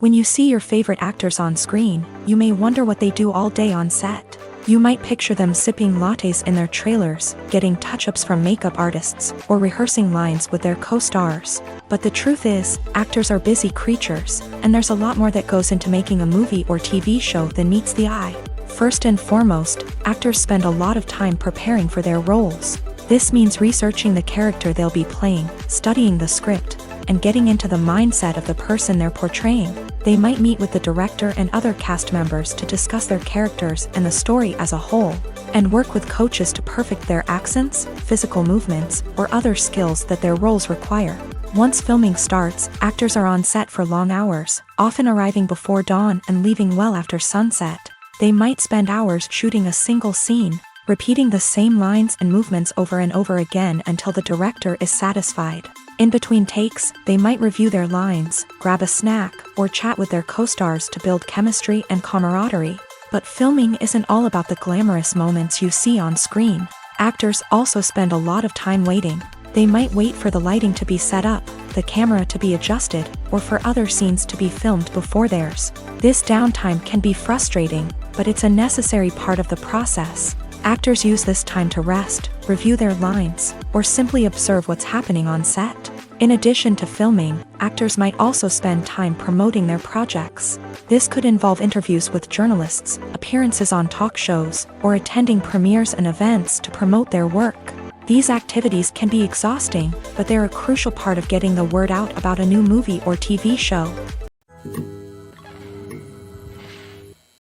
When you see your favorite actors on screen, you may wonder what they do all day on set. You might picture them sipping lattes in their trailers, getting touch-ups from makeup artists, or rehearsing lines with their co-stars. But the truth is, actors are busy creatures, and there's a lot more that goes into making a movie or TV show than meets the eye. First and foremost, actors spend a lot of time preparing for their roles. This means researching the character they'll be playing, studying the script, and getting into the mindset of the person they're portraying. They might meet with the director and other cast members to discuss their characters and the story as a whole, and work with coaches to perfect their accents, physical movements, or other skills that their roles require. Once filming starts, actors are on set for long hours, often arriving before dawn and leaving well after sunset. They might spend hours shooting a single scene, repeating the same lines and movements over and over again until the director is satisfied. In between takes, they might review their lines, grab a snack, or chat with their co-stars to build chemistry and camaraderie. But filming isn't all about the glamorous moments you see on screen. Actors also spend a lot of time waiting. They might wait for the lighting to be set up, the camera to be adjusted, or for other scenes to be filmed before theirs. This downtime can be frustrating, but it's a necessary part of the process. Actors use this time to rest, review their lines, or simply observe what's happening on set. In addition to filming, actors might also spend time promoting their projects. This could involve interviews with journalists, appearances on talk shows, or attending premieres and events to promote their work. These activities can be exhausting, but they're a crucial part of getting the word out about a new movie or TV show.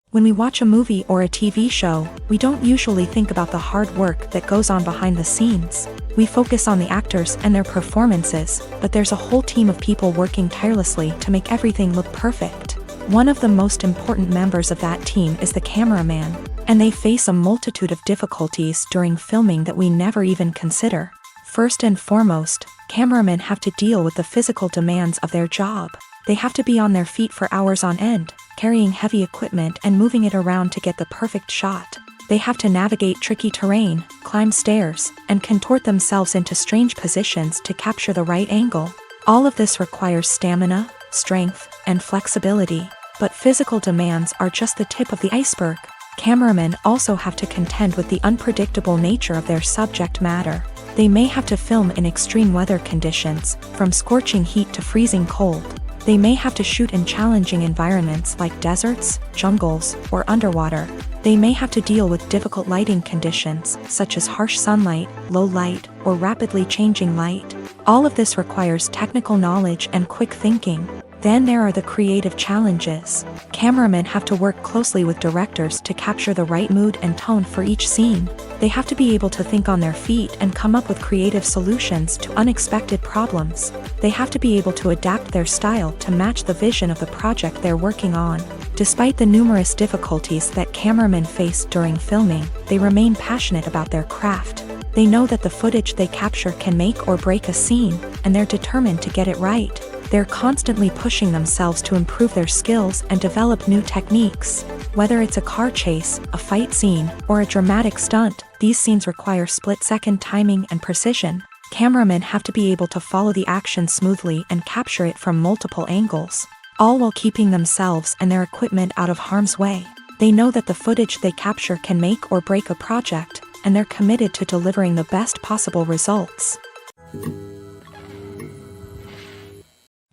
When we watch a movie or a TV show, we don't usually think about the hard work that goes on behind the scenes. We focus on the actors and their performances, but there's a whole team of people working tirelessly to make everything look perfect. One of the most important members of that team is the cameraman, and they face a multitude of difficulties during filming that we never even consider. First and foremost, cameramen have to deal with the physical demands of their job. They have to be on their feet for hours on end, carrying heavy equipment and moving it around to get the perfect shot. They have to navigate tricky terrain, climb stairs, and contort themselves into strange positions to capture the right angle. All of this requires stamina, strength, and flexibility. But physical demands are just the tip of the iceberg. Cameramen also have to contend with the unpredictable nature of their subject matter. They may have to film in extreme weather conditions, from scorching heat to freezing cold. They may have to shoot in challenging environments like deserts, jungles, or underwater. They may have to deal with difficult lighting conditions, such as harsh sunlight, low light, or rapidly changing light. All of this requires technical knowledge and quick thinking. Then there are the creative challenges. Cameramen have to work closely with directors to capture the right mood and tone for each scene. They have to be able to think on their feet and come up with creative solutions to unexpected problems. They have to be able to adapt their style to match the vision of the project they're working on. Despite the numerous difficulties that cameramen face during filming, they remain passionate about their craft. They know that the footage they capture can make or break a scene, and they're determined to get it right. They're constantly pushing themselves to improve their skills and develop new techniques. Whether it's a car chase, a fight scene, or a dramatic stunt, these scenes require split-second timing and precision. Cameramen have to be able to follow the action smoothly and capture it from multiple angles, all while keeping themselves and their equipment out of harm's way. They know that the footage they capture can make or break a project, and they're committed to delivering the best possible results.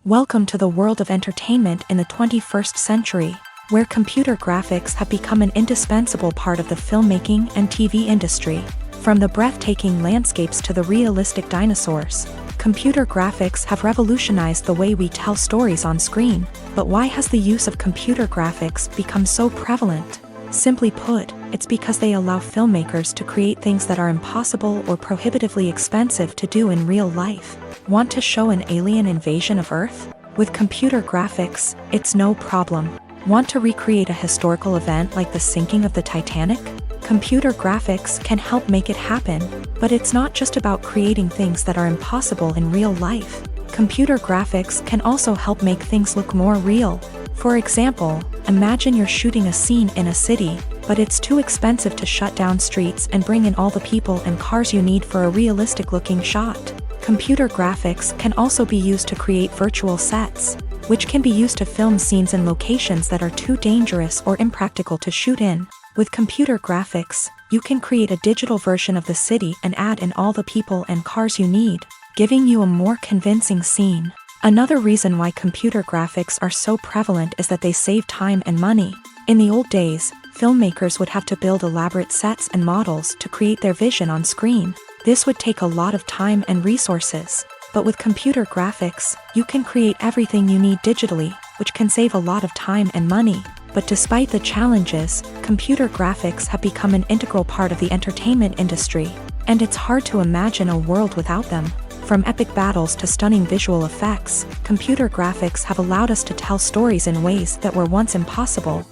Welcome to the world of entertainment in the 21st century, where computer graphics have become an indispensable part of the filmmaking and TV industry. From the breathtaking landscapes to the realistic dinosaurs, computer graphics have revolutionized the way we tell stories on screen. But why has the use of computer graphics become so prevalent? Simply put, it's because they allow filmmakers to create things that are impossible or prohibitively expensive to do in real life. Want to show an alien invasion of Earth? With computer graphics, it's no problem. Want to recreate a historical event like the sinking of the Titanic? Computer graphics can help make it happen, but it's not just about creating things that are impossible in real life. Computer graphics can also help make things look more real. For example, imagine you're shooting a scene in a city, but it's too expensive to shut down streets and bring in all the people and cars you need for a realistic-looking shot. Computer graphics can also be used to create virtual sets, which can be used to film scenes in locations that are too dangerous or impractical to shoot in. With computer graphics, you can create a digital version of the city and add in all the people and cars you need, giving you a more convincing scene. Another reason why computer graphics are so prevalent is that they save time and money. In the old days, filmmakers would have to build elaborate sets and models to create their vision on screen. This would take a lot of time and resources. But with computer graphics, you can create everything you need digitally, which can save a lot of time and money. But despite the challenges, computer graphics have become an integral part of the entertainment industry, and it's hard to imagine a world without them. From epic battles to stunning visual effects, computer graphics have allowed us to tell stories in ways that were once impossible.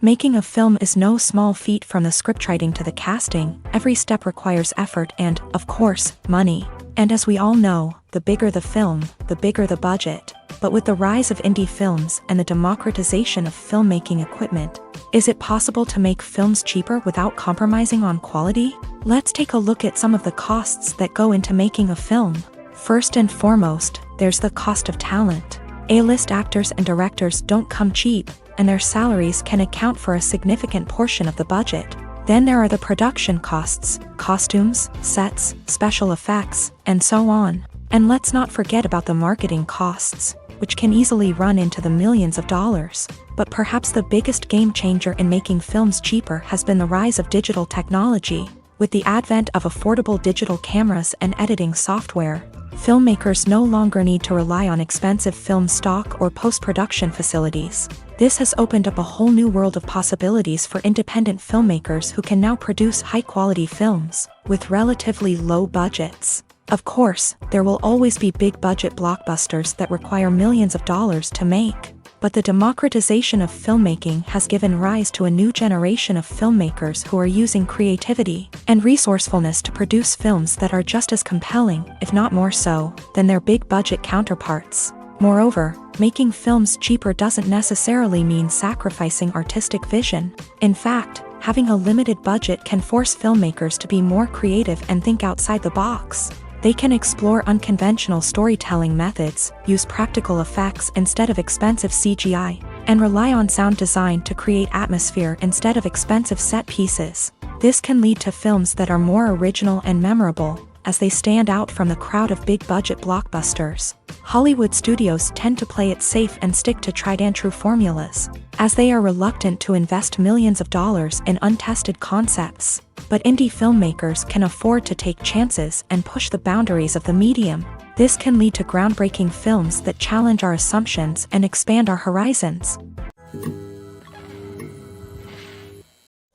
Making a film is no small feat. From the scriptwriting to the casting, every step requires effort and, of course, money. And as we all know, the bigger the film, the bigger the budget. But with the rise of indie films and the democratization of filmmaking equipment, is it possible to make films cheaper without compromising on quality? Let's take a look at some of the costs that go into making a film. First and foremost, there's the cost of talent. A-list actors and directors don't come cheap, and their salaries can account for a significant portion of the budget. Then there are the production costs, costumes, sets, special effects, and so on. And let's not forget about the marketing costs, which can easily run into the millions of dollars. But perhaps the biggest game changer in making films cheaper has been the rise of digital technology. With the advent of affordable digital cameras and editing software, filmmakers no longer need to rely on expensive film stock or post-production facilities. This has opened up a whole new world of possibilities for independent filmmakers who can now produce high-quality films with relatively low budgets. Of course, there will always be big-budget blockbusters that require millions of dollars to make. But the democratization of filmmaking has given rise to a new generation of filmmakers who are using creativity and resourcefulness to produce films that are just as compelling, if not more so, than their big-budget counterparts. Moreover, making films cheaper doesn't necessarily mean sacrificing artistic vision. In fact, having a limited budget can force filmmakers to be more creative and think outside the box. They can explore unconventional storytelling methods, use practical effects instead of expensive CGI, and rely on sound design to create atmosphere instead of expensive set pieces. This can lead to films that are more original and memorable, as they stand out from the crowd of big-budget blockbusters. Hollywood studios tend to play it safe and stick to tried-and-true formulas, as they are reluctant to invest millions of dollars in untested concepts. But indie filmmakers can afford to take chances and push the boundaries of the medium. This can lead to groundbreaking films that challenge our assumptions and expand our horizons.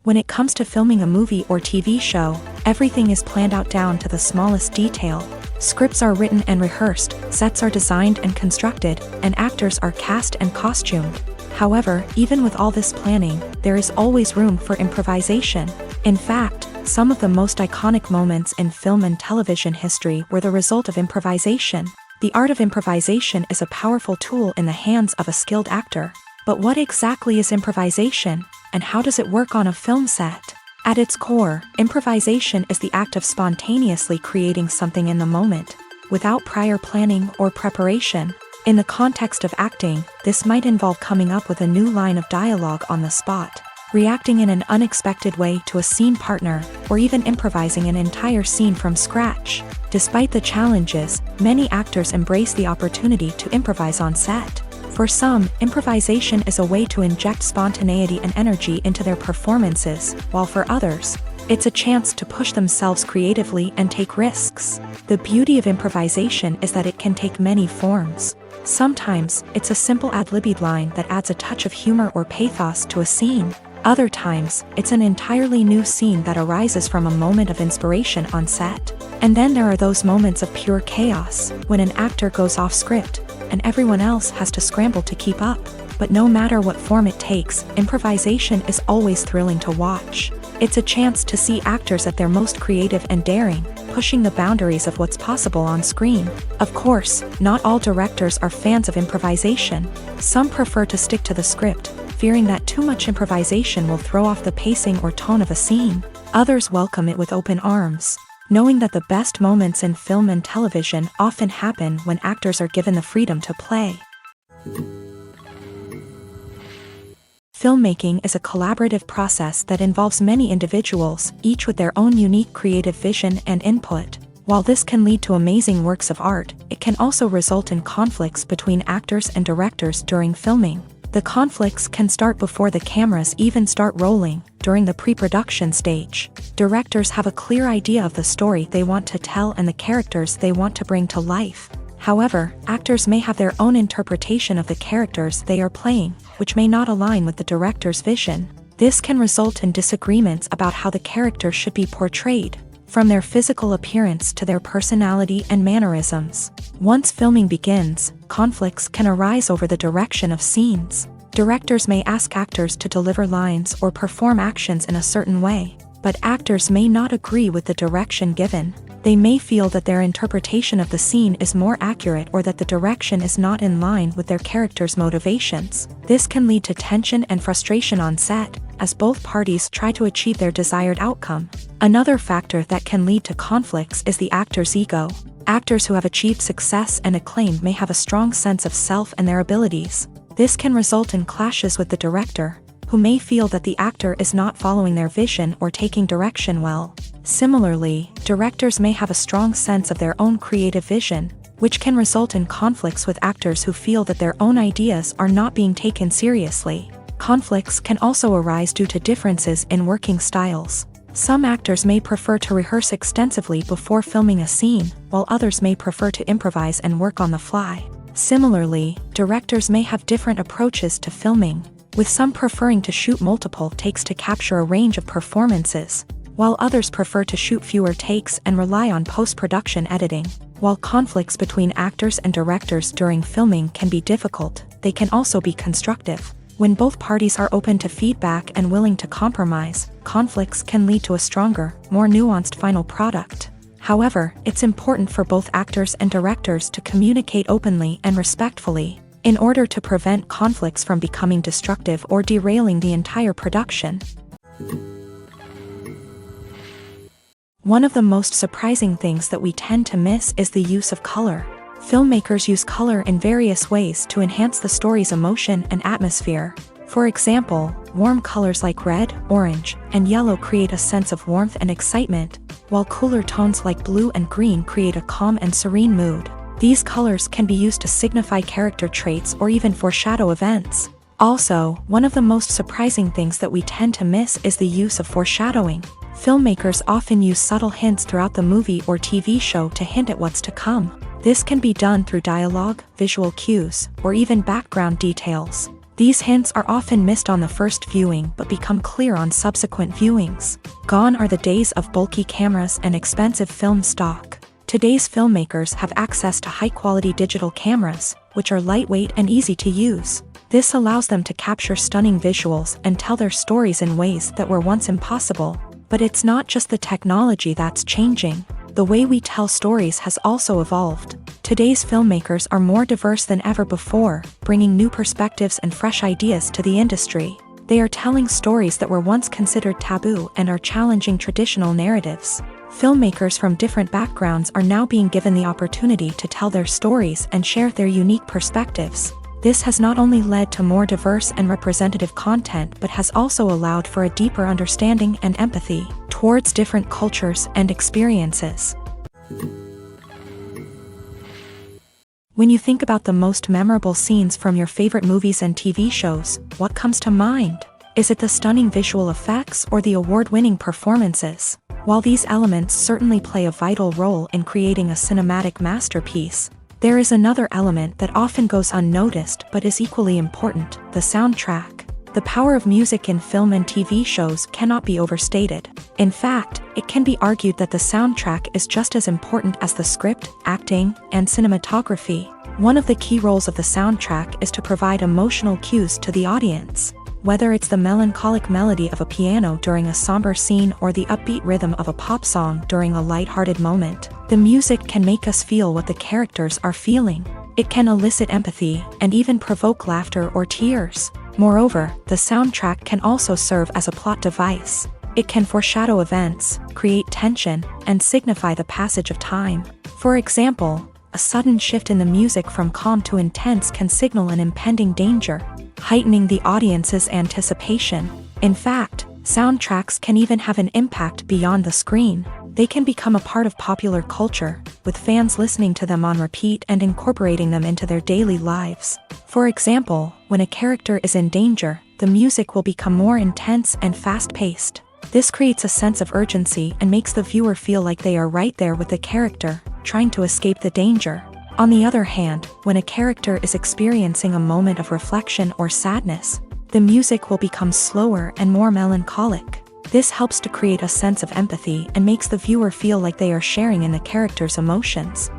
When it comes to filming a movie or TV show, everything is planned out down to the smallest detail. Scripts are written and rehearsed, sets are designed and constructed, and actors are cast and costumed. However, even with all this planning, there is always room for improvisation. In fact, some of the most iconic moments in film and television history were the result of improvisation. The art of improvisation is a powerful tool in the hands of a skilled actor. But what exactly is improvisation, and how does it work on a film set? At its core, improvisation is the act of spontaneously creating something in the moment, without prior planning or preparation. In the context of acting, this might involve coming up with a new line of dialogue on the spot, reacting in an unexpected way to a scene partner, or even improvising an entire scene from scratch. Despite the challenges, many actors embrace the opportunity to improvise on set. For some, improvisation is a way to inject spontaneity and energy into their performances, while for others, it's a chance to push themselves creatively and take risks. The beauty of improvisation is that it can take many forms. Sometimes, it's a simple ad-libbed line that adds a touch of humor or pathos to a scene. Other times, it's an entirely new scene that arises from a moment of inspiration on set. And then there are those moments of pure chaos, when an actor goes off script, and everyone else has to scramble to keep up. But no matter what form it takes, improvisation is always thrilling to watch. It's a chance to see actors at their most creative and daring, pushing the boundaries of what's possible on screen. Of course, not all directors are fans of improvisation. Some prefer to stick to the script, fearing that too much improvisation will throw off the pacing or tone of a scene. Others welcome it with open arms, knowing that the best moments in film and television often happen when actors are given the freedom to play. Filmmaking is a collaborative process that involves many individuals, each with their own unique creative vision and input. While this can lead to amazing works of art, it can also result in conflicts between actors and directors during filming. The conflicts can start before the cameras even start rolling, during the pre-production stage. Directors have a clear idea of the story they want to tell and the characters they want to bring to life. However, actors may have their own interpretation of the characters they are playing, which may not align with the director's vision. This can result in disagreements about how the characters should be portrayed, from their physical appearance to their personality and mannerisms. Once filming begins, conflicts can arise over the direction of scenes. Directors may ask actors to deliver lines or perform actions in a certain way, but actors may not agree with the direction given. They may feel that their interpretation of the scene is more accurate or that the direction is not in line with their character's motivations. This can lead to tension and frustration on set, as both parties try to achieve their desired outcome. Another factor that can lead to conflicts is the actor's ego. Actors who have achieved success and acclaim may have a strong sense of self and their abilities. This can result in clashes with the director, who may feel that the actor is not following their vision or taking direction well. Similarly, directors may have a strong sense of their own creative vision, which can result in conflicts with actors who feel that their own ideas are not being taken seriously. Conflicts can also arise due to differences in working styles. Some actors may prefer to rehearse extensively before filming a scene, while others may prefer to improvise and work on the fly. Similarly, directors may have different approaches to filming, with some preferring to shoot multiple takes to capture a range of performances, while others prefer to shoot fewer takes and rely on post-production editing. While conflicts between actors and directors during filming can be difficult, they can also be constructive. When both parties are open to feedback and willing to compromise, conflicts can lead to a stronger, more nuanced final product. However, it's important for both actors and directors to communicate openly and respectfully, in order to prevent conflicts from becoming destructive or derailing the entire production. One of the most surprising things that we tend to miss is the use of color. Filmmakers use color in various ways to enhance the story's emotion and atmosphere. For example, warm colors like red, orange, and yellow create a sense of warmth and excitement, while cooler tones like blue and green create a calm and serene mood. These colors can be used to signify character traits or even foreshadow events. Also, one of the most surprising things that we tend to miss is the use of foreshadowing. Filmmakers often use subtle hints throughout the movie or TV show to hint at what's to come. This can be done through dialogue, visual cues, or even background details. These hints are often missed on the first viewing but become clear on subsequent viewings. Gone are the days of bulky cameras and expensive film stock. Today's filmmakers have access to high-quality digital cameras, which are lightweight and easy to use. This allows them to capture stunning visuals and tell their stories in ways that were once impossible. But it's not just the technology that's changing. The way we tell stories has also evolved. Today's filmmakers are more diverse than ever before, bringing new perspectives and fresh ideas to the industry. They are telling stories that were once considered taboo and are challenging traditional narratives. Filmmakers from different backgrounds are now being given the opportunity to tell their stories and share their unique perspectives. This has not only led to more diverse and representative content but has also allowed for a deeper understanding and empathy towards different cultures and experiences. When you think about the most memorable scenes from your favorite movies and TV shows, what comes to mind? Is it the stunning visual effects or the award-winning performances? While these elements certainly play a vital role in creating a cinematic masterpiece, there is another element that often goes unnoticed but is equally important: the soundtrack. The power of music in film and TV shows cannot be overstated. In fact, it can be argued that the soundtrack is just as important as the script, acting, and cinematography. One of the key roles of the soundtrack is to provide emotional cues to the audience. Whether it's the melancholic melody of a piano during a somber scene or the upbeat rhythm of a pop song during a light-hearted moment, the music can make us feel what the characters are feeling. It can elicit empathy and even provoke laughter or tears. Moreover, the soundtrack can also serve as a plot device. It can foreshadow events, create tension, and signify the passage of time. For example, a sudden shift in the music from calm to intense can signal an impending danger, heightening the audience's anticipation. In fact, soundtracks can even have an impact beyond the screen. They can become a part of popular culture, with fans listening to them on repeat and incorporating them into their daily lives. For example, when a character is in danger, the music will become more intense and fast-paced. This creates a sense of urgency and makes the viewer feel like they are right there with the character, trying to escape the danger. On the other hand, when a character is experiencing a moment of reflection or sadness, the music will become slower and more melancholic. This helps to create a sense of empathy and makes the viewer feel like they are sharing in the character's emotions.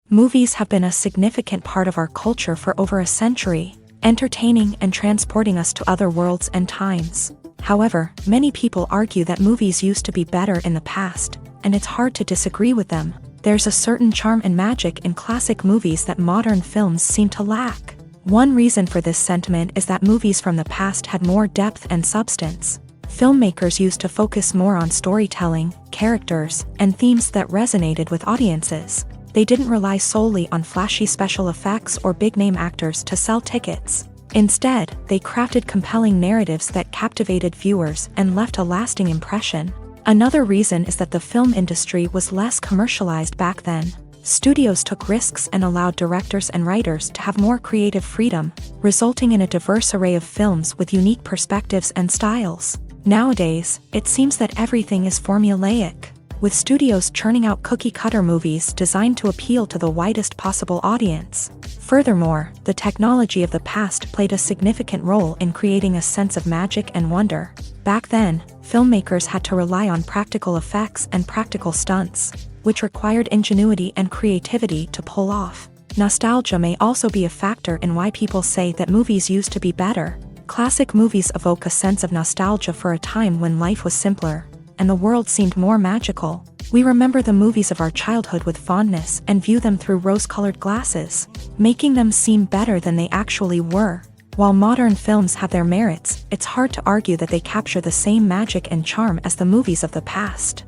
Movies have been a significant part of our culture for over a century, entertaining and transporting us to other worlds and times. However, many people argue that movies used to be better in the past, and it's hard to disagree with them. There's a certain charm and magic in classic movies that modern films seem to lack. One reason for this sentiment is that movies from the past had more depth and substance. Filmmakers used to focus more on storytelling, characters, and themes that resonated with audiences. They didn't rely solely on flashy special effects or big-name actors to sell tickets. Instead, they crafted compelling narratives that captivated viewers and left a lasting impression. Another reason is that the film industry was less commercialized back then. Studios took risks and allowed directors and writers to have more creative freedom, resulting in a diverse array of films with unique perspectives and styles. Nowadays, it seems that everything is formulaic, with studios churning out cookie-cutter movies designed to appeal to the widest possible audience. Furthermore, the technology of the past played a significant role in creating a sense of magic and wonder. Back then, filmmakers had to rely on practical effects and practical stunts, which required ingenuity and creativity to pull off. Nostalgia may also be a factor in why people say that movies used to be better. Classic movies evoke a sense of nostalgia for a time when life was simpler, and the world seemed more magical. We remember the movies of our childhood with fondness and view them through rose-colored glasses, making them seem better than they actually were. While modern films have their merits, it's hard to argue that they capture the same magic and charm as the movies of the past.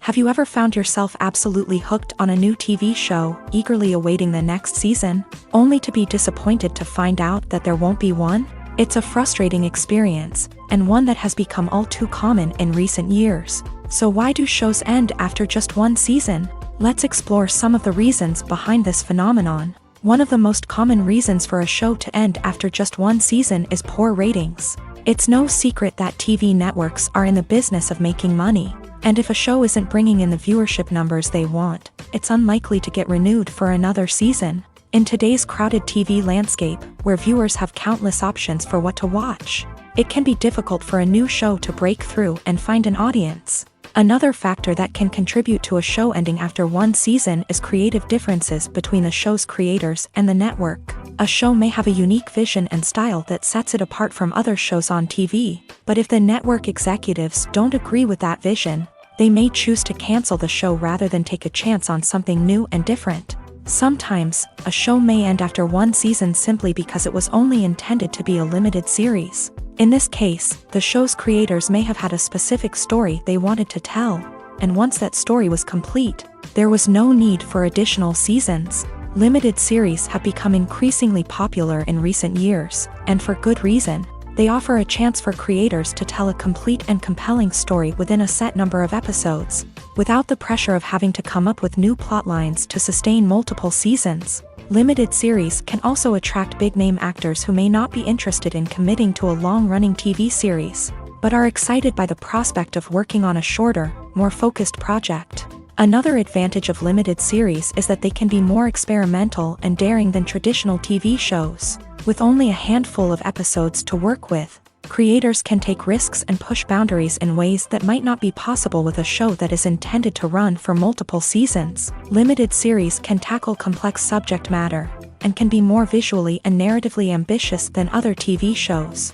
Have you ever found yourself absolutely hooked on a new TV show, eagerly awaiting the next season, only to be disappointed to find out that there won't be one? It's a frustrating experience, and one that has become all too common in recent years. So why do shows end after just one season? Let's explore some of the reasons behind this phenomenon. One of the most common reasons for a show to end after just one season is poor ratings. It's no secret that TV networks are in the business of making money. And if a show isn't bringing in the viewership numbers they want, it's unlikely to get renewed for another season. In today's crowded TV landscape, where viewers have countless options for what to watch, it can be difficult for a new show to break through and find an audience. Another factor that can contribute to a show ending after one season is creative differences between the show's creators and the network. A show may have a unique vision and style that sets it apart from other shows on TV, but if the network executives don't agree with that vision, they may choose to cancel the show rather than take a chance on something new and different. Sometimes, a show may end after one season simply because it was only intended to be a limited series. In this case, the show's creators may have had a specific story they wanted to tell, and once that story was complete, there was no need for additional seasons. Limited series have become increasingly popular in recent years, and for good reason. They offer a chance for creators to tell a complete and compelling story within a set number of episodes, without the pressure of having to come up with new plotlines to sustain multiple seasons. Limited series can also attract big-name actors who may not be interested in committing to a long-running TV series, but are excited by the prospect of working on a shorter, more focused project. Another advantage of limited series is that they can be more experimental and daring than traditional TV shows. With only a handful of episodes to work with, creators can take risks and push boundaries in ways that might not be possible with a show that is intended to run for multiple seasons. Limited series can tackle complex subject matter, and can be more visually and narratively ambitious than other TV shows.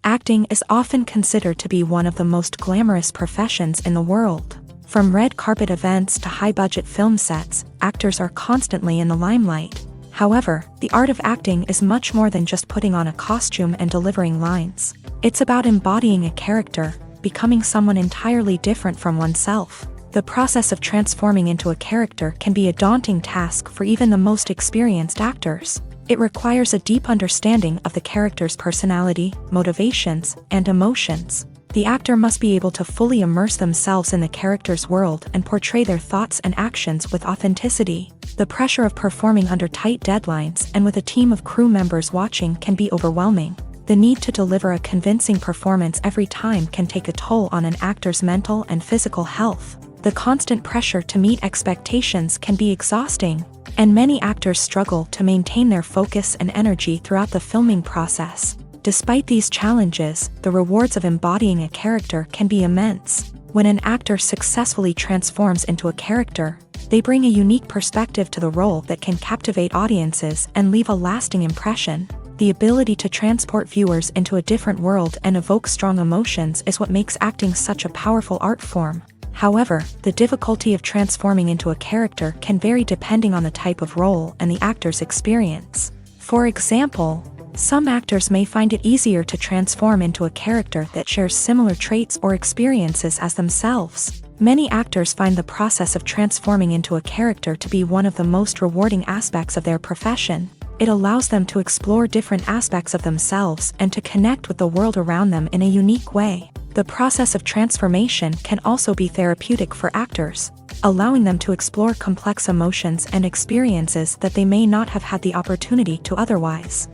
Acting is often considered to be one of the most glamorous professions in the world. From red carpet events to high-budget film sets, actors are constantly in the limelight. However, the art of acting is much more than just putting on a costume and delivering lines. It's about embodying a character, becoming someone entirely different from oneself. The process of transforming into a character can be a daunting task for even the most experienced actors. It requires a deep understanding of the character's personality, motivations, and emotions. The actor must be able to fully immerse themselves in the character's world and portray their thoughts and actions with authenticity. The pressure of performing under tight deadlines and with a team of crew members watching can be overwhelming. The need to deliver a convincing performance every time can take a toll on an actor's mental and physical health. The constant pressure to meet expectations can be exhausting, and many actors struggle to maintain their focus and energy throughout the filming process. Despite these challenges, the rewards of embodying a character can be immense. When an actor successfully transforms into a character, they bring a unique perspective to the role that can captivate audiences and leave a lasting impression. The ability to transport viewers into a different world and evoke strong emotions is what makes acting such a powerful art form. However, the difficulty of transforming into a character can vary depending on the type of role and the actor's experience. For example, Some actors may find it easier to transform into a character that shares similar traits or experiences as themselves. Many actors find the process of transforming into a character to be one of the most rewarding aspects of their profession. It allows them to explore different aspects of themselves and to connect with the world around them in a unique way. The process of transformation can also be therapeutic for actors, allowing them to explore complex emotions and experiences that they may not have had the opportunity to otherwise.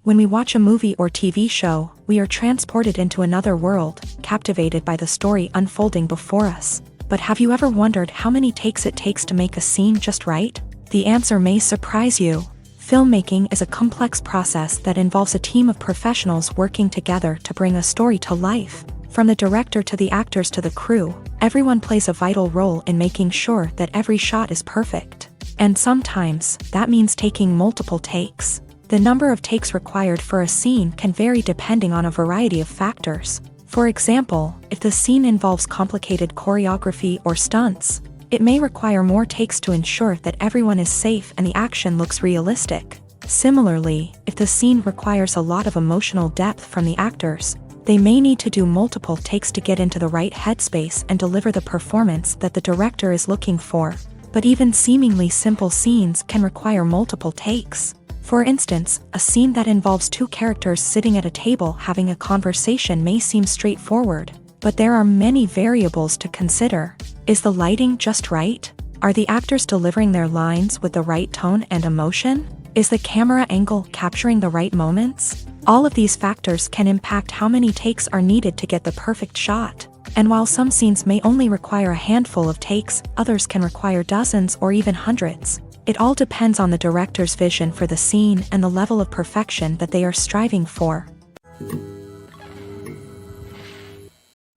When we watch a movie or TV show, we are transported into another world, captivated by the story unfolding before us. But have you ever wondered how many takes it takes to make a scene just right? The answer may surprise you. Filmmaking is a complex process that involves a team of professionals working together to bring a story to life. From the director to the actors to the crew, everyone plays a vital role in making sure that every shot is perfect. And sometimes, that means taking multiple takes. The number of takes required for a scene can vary depending on a variety of factors. For example, if the scene involves complicated choreography or stunts, it may require more takes to ensure that everyone is safe and the action looks realistic. Similarly, if the scene requires a lot of emotional depth from the actors, they may need to do multiple takes to get into the right headspace and deliver the performance that the director is looking for. But even seemingly simple scenes can require multiple takes. For instance, a scene that involves two characters sitting at a table having a conversation may seem straightforward, but there are many variables to consider. Is the lighting just right? Are the actors delivering their lines with the right tone and emotion? Is the camera angle capturing the right moments? All of these factors can impact how many takes are needed to get the perfect shot. And while some scenes may only require a handful of takes, others can require dozens or even hundreds. It all depends on the director's vision for the scene and the level of perfection that they are striving for.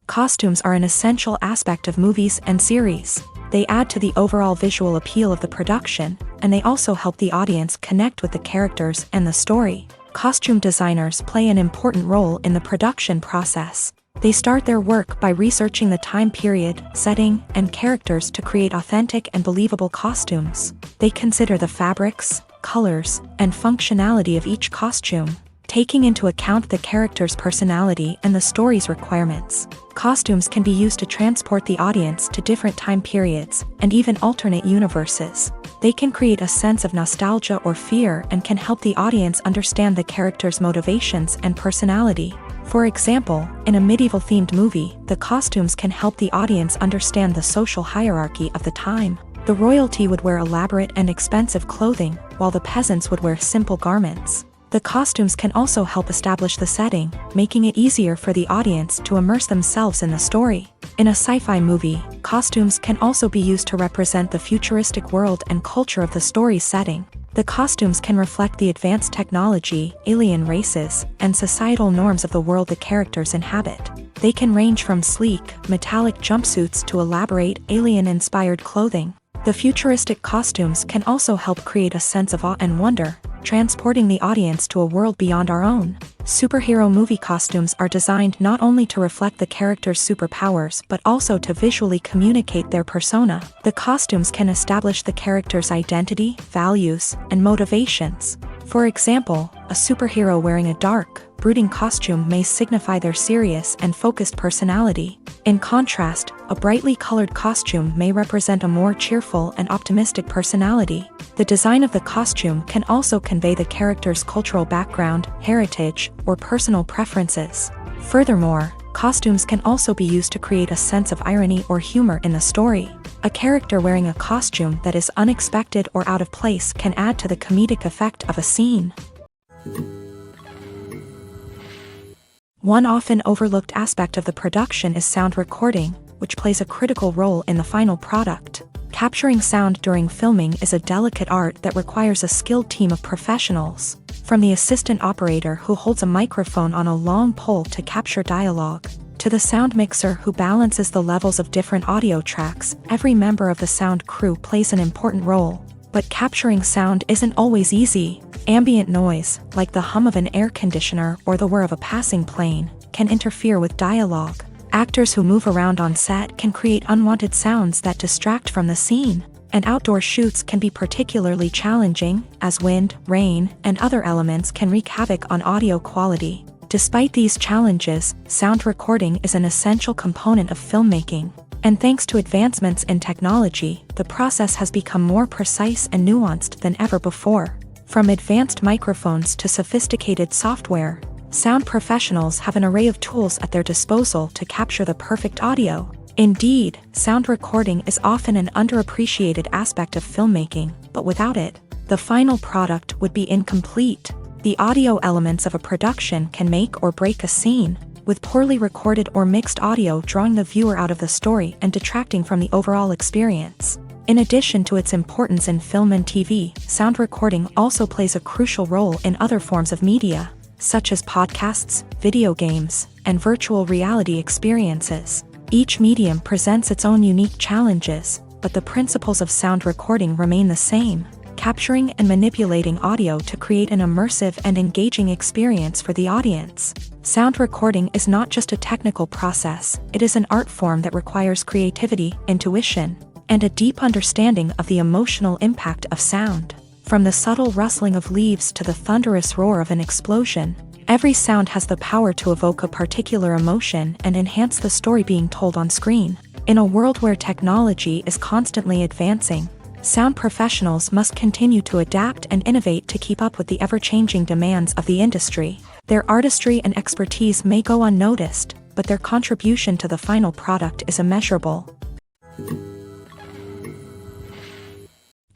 Costumes are an essential aspect of movies and series. They add to the overall visual appeal of the production, and they also help the audience connect with the characters and the story. Costume designers play an important role in the production process. They start their work by researching the time period, setting, and characters to create authentic and believable costumes. They consider the fabrics, colors, and functionality of each costume, taking into account the character's personality and the story's requirements. Costumes can be used to transport the audience to different time periods and even alternate universes. They can create a sense of nostalgia or fear and can help the audience understand the character's motivations and personality. For example, in a medieval-themed movie, the costumes can help the audience understand the social hierarchy of the time. The royalty would wear elaborate and expensive clothing, while the peasants would wear simple garments. The costumes can also help establish the setting, making it easier for the audience to immerse themselves in the story. In a sci-fi movie, costumes can also be used to represent the futuristic world and culture of the story's setting. The costumes can reflect the advanced technology, alien races, and societal norms of the world the characters inhabit. They can range from sleek, metallic jumpsuits to elaborate, alien-inspired clothing. The futuristic costumes can also help create a sense of awe and wonder, transporting the audience to a world beyond our own. Superhero movie costumes are designed not only to reflect the character's superpowers but also to visually communicate their persona. The costumes can establish the character's identity, values, and motivations. For example, a superhero wearing a dark, brooding costume may signify their serious and focused personality. In contrast, a brightly colored costume may represent a more cheerful and optimistic personality. The design of the costume can also convey the character's cultural background, heritage, or personal preferences. Furthermore, costumes can also be used to create a sense of irony or humor in the story. A character wearing a costume that is unexpected or out of place can add to the comedic effect of a scene. One often overlooked aspect of the production is sound recording, which plays a critical role in the final product. Capturing sound during filming is a delicate art that requires a skilled team of professionals. From the assistant operator who holds a microphone on a long pole to capture dialogue, to the sound mixer who balances the levels of different audio tracks, every member of the sound crew plays an important role. But capturing sound isn't always easy. Ambient noise, like the hum of an air conditioner or the whir of a passing plane, can interfere with dialogue. Actors who move around on set can create unwanted sounds that distract from the scene. and outdoor shoots can be particularly challenging, as wind, rain, and other elements can wreak havoc on audio quality. Despite these challenges, sound recording is an essential component of filmmaking. And thanks to advancements in technology, the process has become more precise and nuanced than ever before. From advanced microphones to sophisticated software, sound professionals have an array of tools at their disposal to capture the perfect audio. Indeed, sound recording is often an underappreciated aspect of filmmaking, but without it, the final product would be incomplete. The audio elements of a production can make or break a scene, with poorly recorded or mixed audio drawing the viewer out of the story and detracting from the overall experience. In addition to its importance in film and TV, sound recording also plays a crucial role in other forms of media, such as podcasts, video games, and virtual reality experiences. Each medium presents its own unique challenges, but the principles of sound recording remain the same, capturing and manipulating audio to create an immersive and engaging experience for the audience. Sound recording is not just a technical process, it is an art form that requires creativity, intuition, and a deep understanding of the emotional impact of sound. From the subtle rustling of leaves to the thunderous roar of an explosion, every sound has the power to evoke a particular emotion and enhance the story being told on screen. In a world where technology is constantly advancing, sound professionals must continue to adapt and innovate to keep up with the ever-changing demands of the industry. Their artistry and expertise may go unnoticed, but their contribution to the final product is immeasurable.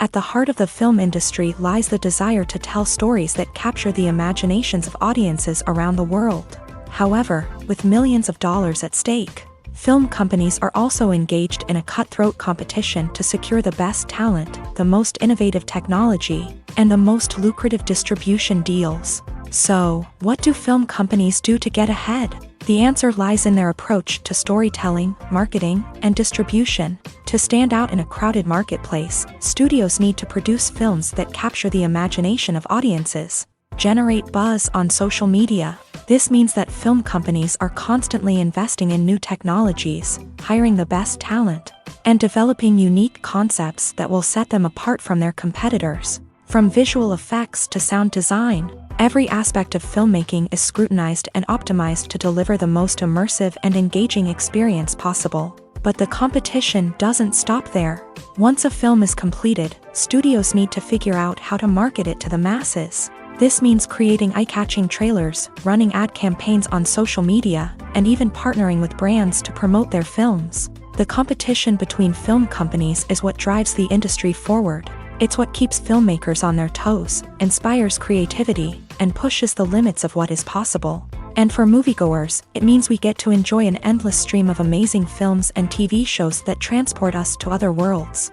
At the heart of the film industry lies the desire to tell stories that capture the imaginations of audiences around the world. However, with millions of dollars at stake, film companies are also engaged in a cutthroat competition to secure the best talent, the most innovative technology, and the most lucrative distribution deals. So, what do film companies do to get ahead? The answer lies in their approach to storytelling, marketing, and distribution. To stand out in a crowded marketplace, studios need to produce films that capture the imagination of audiences, generate buzz on social media. This means that film companies are constantly investing in new technologies, hiring the best talent, and developing unique concepts that will set them apart from their competitors. From visual effects to sound design, every aspect of filmmaking is scrutinized and optimized to deliver the most immersive and engaging experience possible. But the competition doesn't stop there. Once a film is completed, studios need to figure out how to market it to the masses. This means creating eye-catching trailers, running ad campaigns on social media, and even partnering with brands to promote their films. The competition between film companies is what drives the industry forward. It's what keeps filmmakers on their toes, inspires creativity, and pushes the limits of what is possible. And for moviegoers, it means we get to enjoy an endless stream of amazing films and TV shows that transport us to other worlds.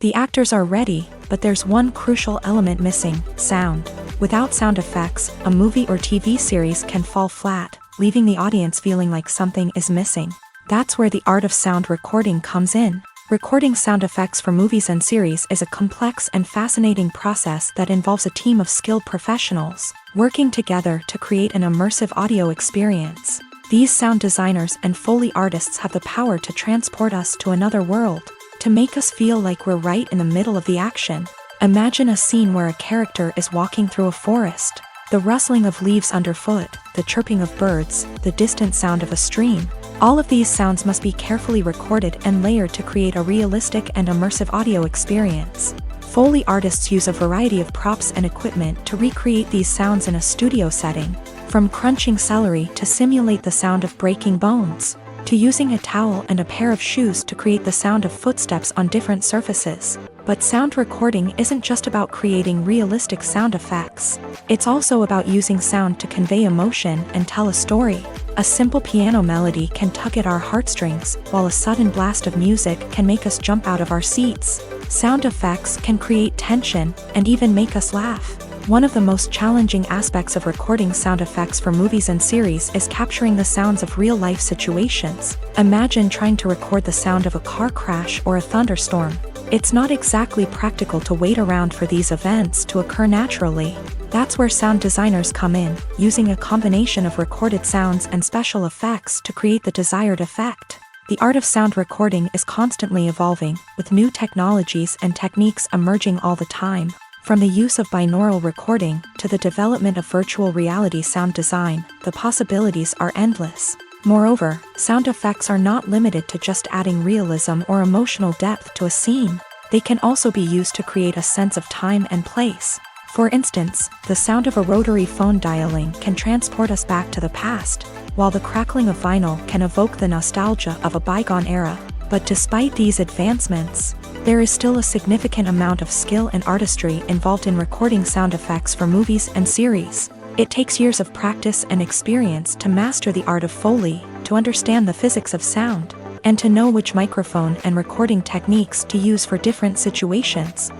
The actors are ready, but there's one crucial element missing: sound. Without sound effects, a movie or TV series can fall flat, leaving the audience feeling like something is missing. That's where the art of sound recording comes in. Recording sound effects for movies and series is a complex and fascinating process that involves a team of skilled professionals working together to create an immersive audio experience. These sound designers and Foley artists have the power to transport us to another world, to make us feel like we're right in the middle of the action. Imagine a scene where a character is walking through a forest. The rustling of leaves underfoot, the chirping of birds, the distant sound of a stream. All of these sounds must be carefully recorded and layered to create a realistic and immersive audio experience. Foley artists use a variety of props and equipment to recreate these sounds in a studio setting, from crunching celery to simulate the sound of breaking bones, to using a towel and a pair of shoes to create the sound of footsteps on different surfaces. But sound recording isn't just about creating realistic sound effects. It's also about using sound to convey emotion and tell a story. A simple piano melody can tug at our heartstrings, while a sudden blast of music can make us jump out of our seats. Sound effects can create tension and even make us laugh. One of the most challenging aspects of recording sound effects for movies and series is capturing the sounds of real-life situations. Imagine trying to record the sound of a car crash or a thunderstorm. It's not exactly practical to wait around for these events to occur naturally. That's where sound designers come in, using a combination of recorded sounds and special effects to create the desired effect. The art of sound recording is constantly evolving, with new technologies and techniques emerging all the time. From the use of binaural recording to the development of virtual reality sound design, the possibilities are endless. Moreover, sound effects are not limited to just adding realism or emotional depth to a scene. They can also be used to create a sense of time and place. For instance, the sound of a rotary phone dialing can transport us back to the past, while the crackling of vinyl can evoke the nostalgia of a bygone era. But despite these advancements, there is still a significant amount of skill and artistry involved in recording sound effects for movies and series. It takes years of practice and experience to master the art of Foley, to understand the physics of sound, and to know which microphone and recording techniques to use for different situations.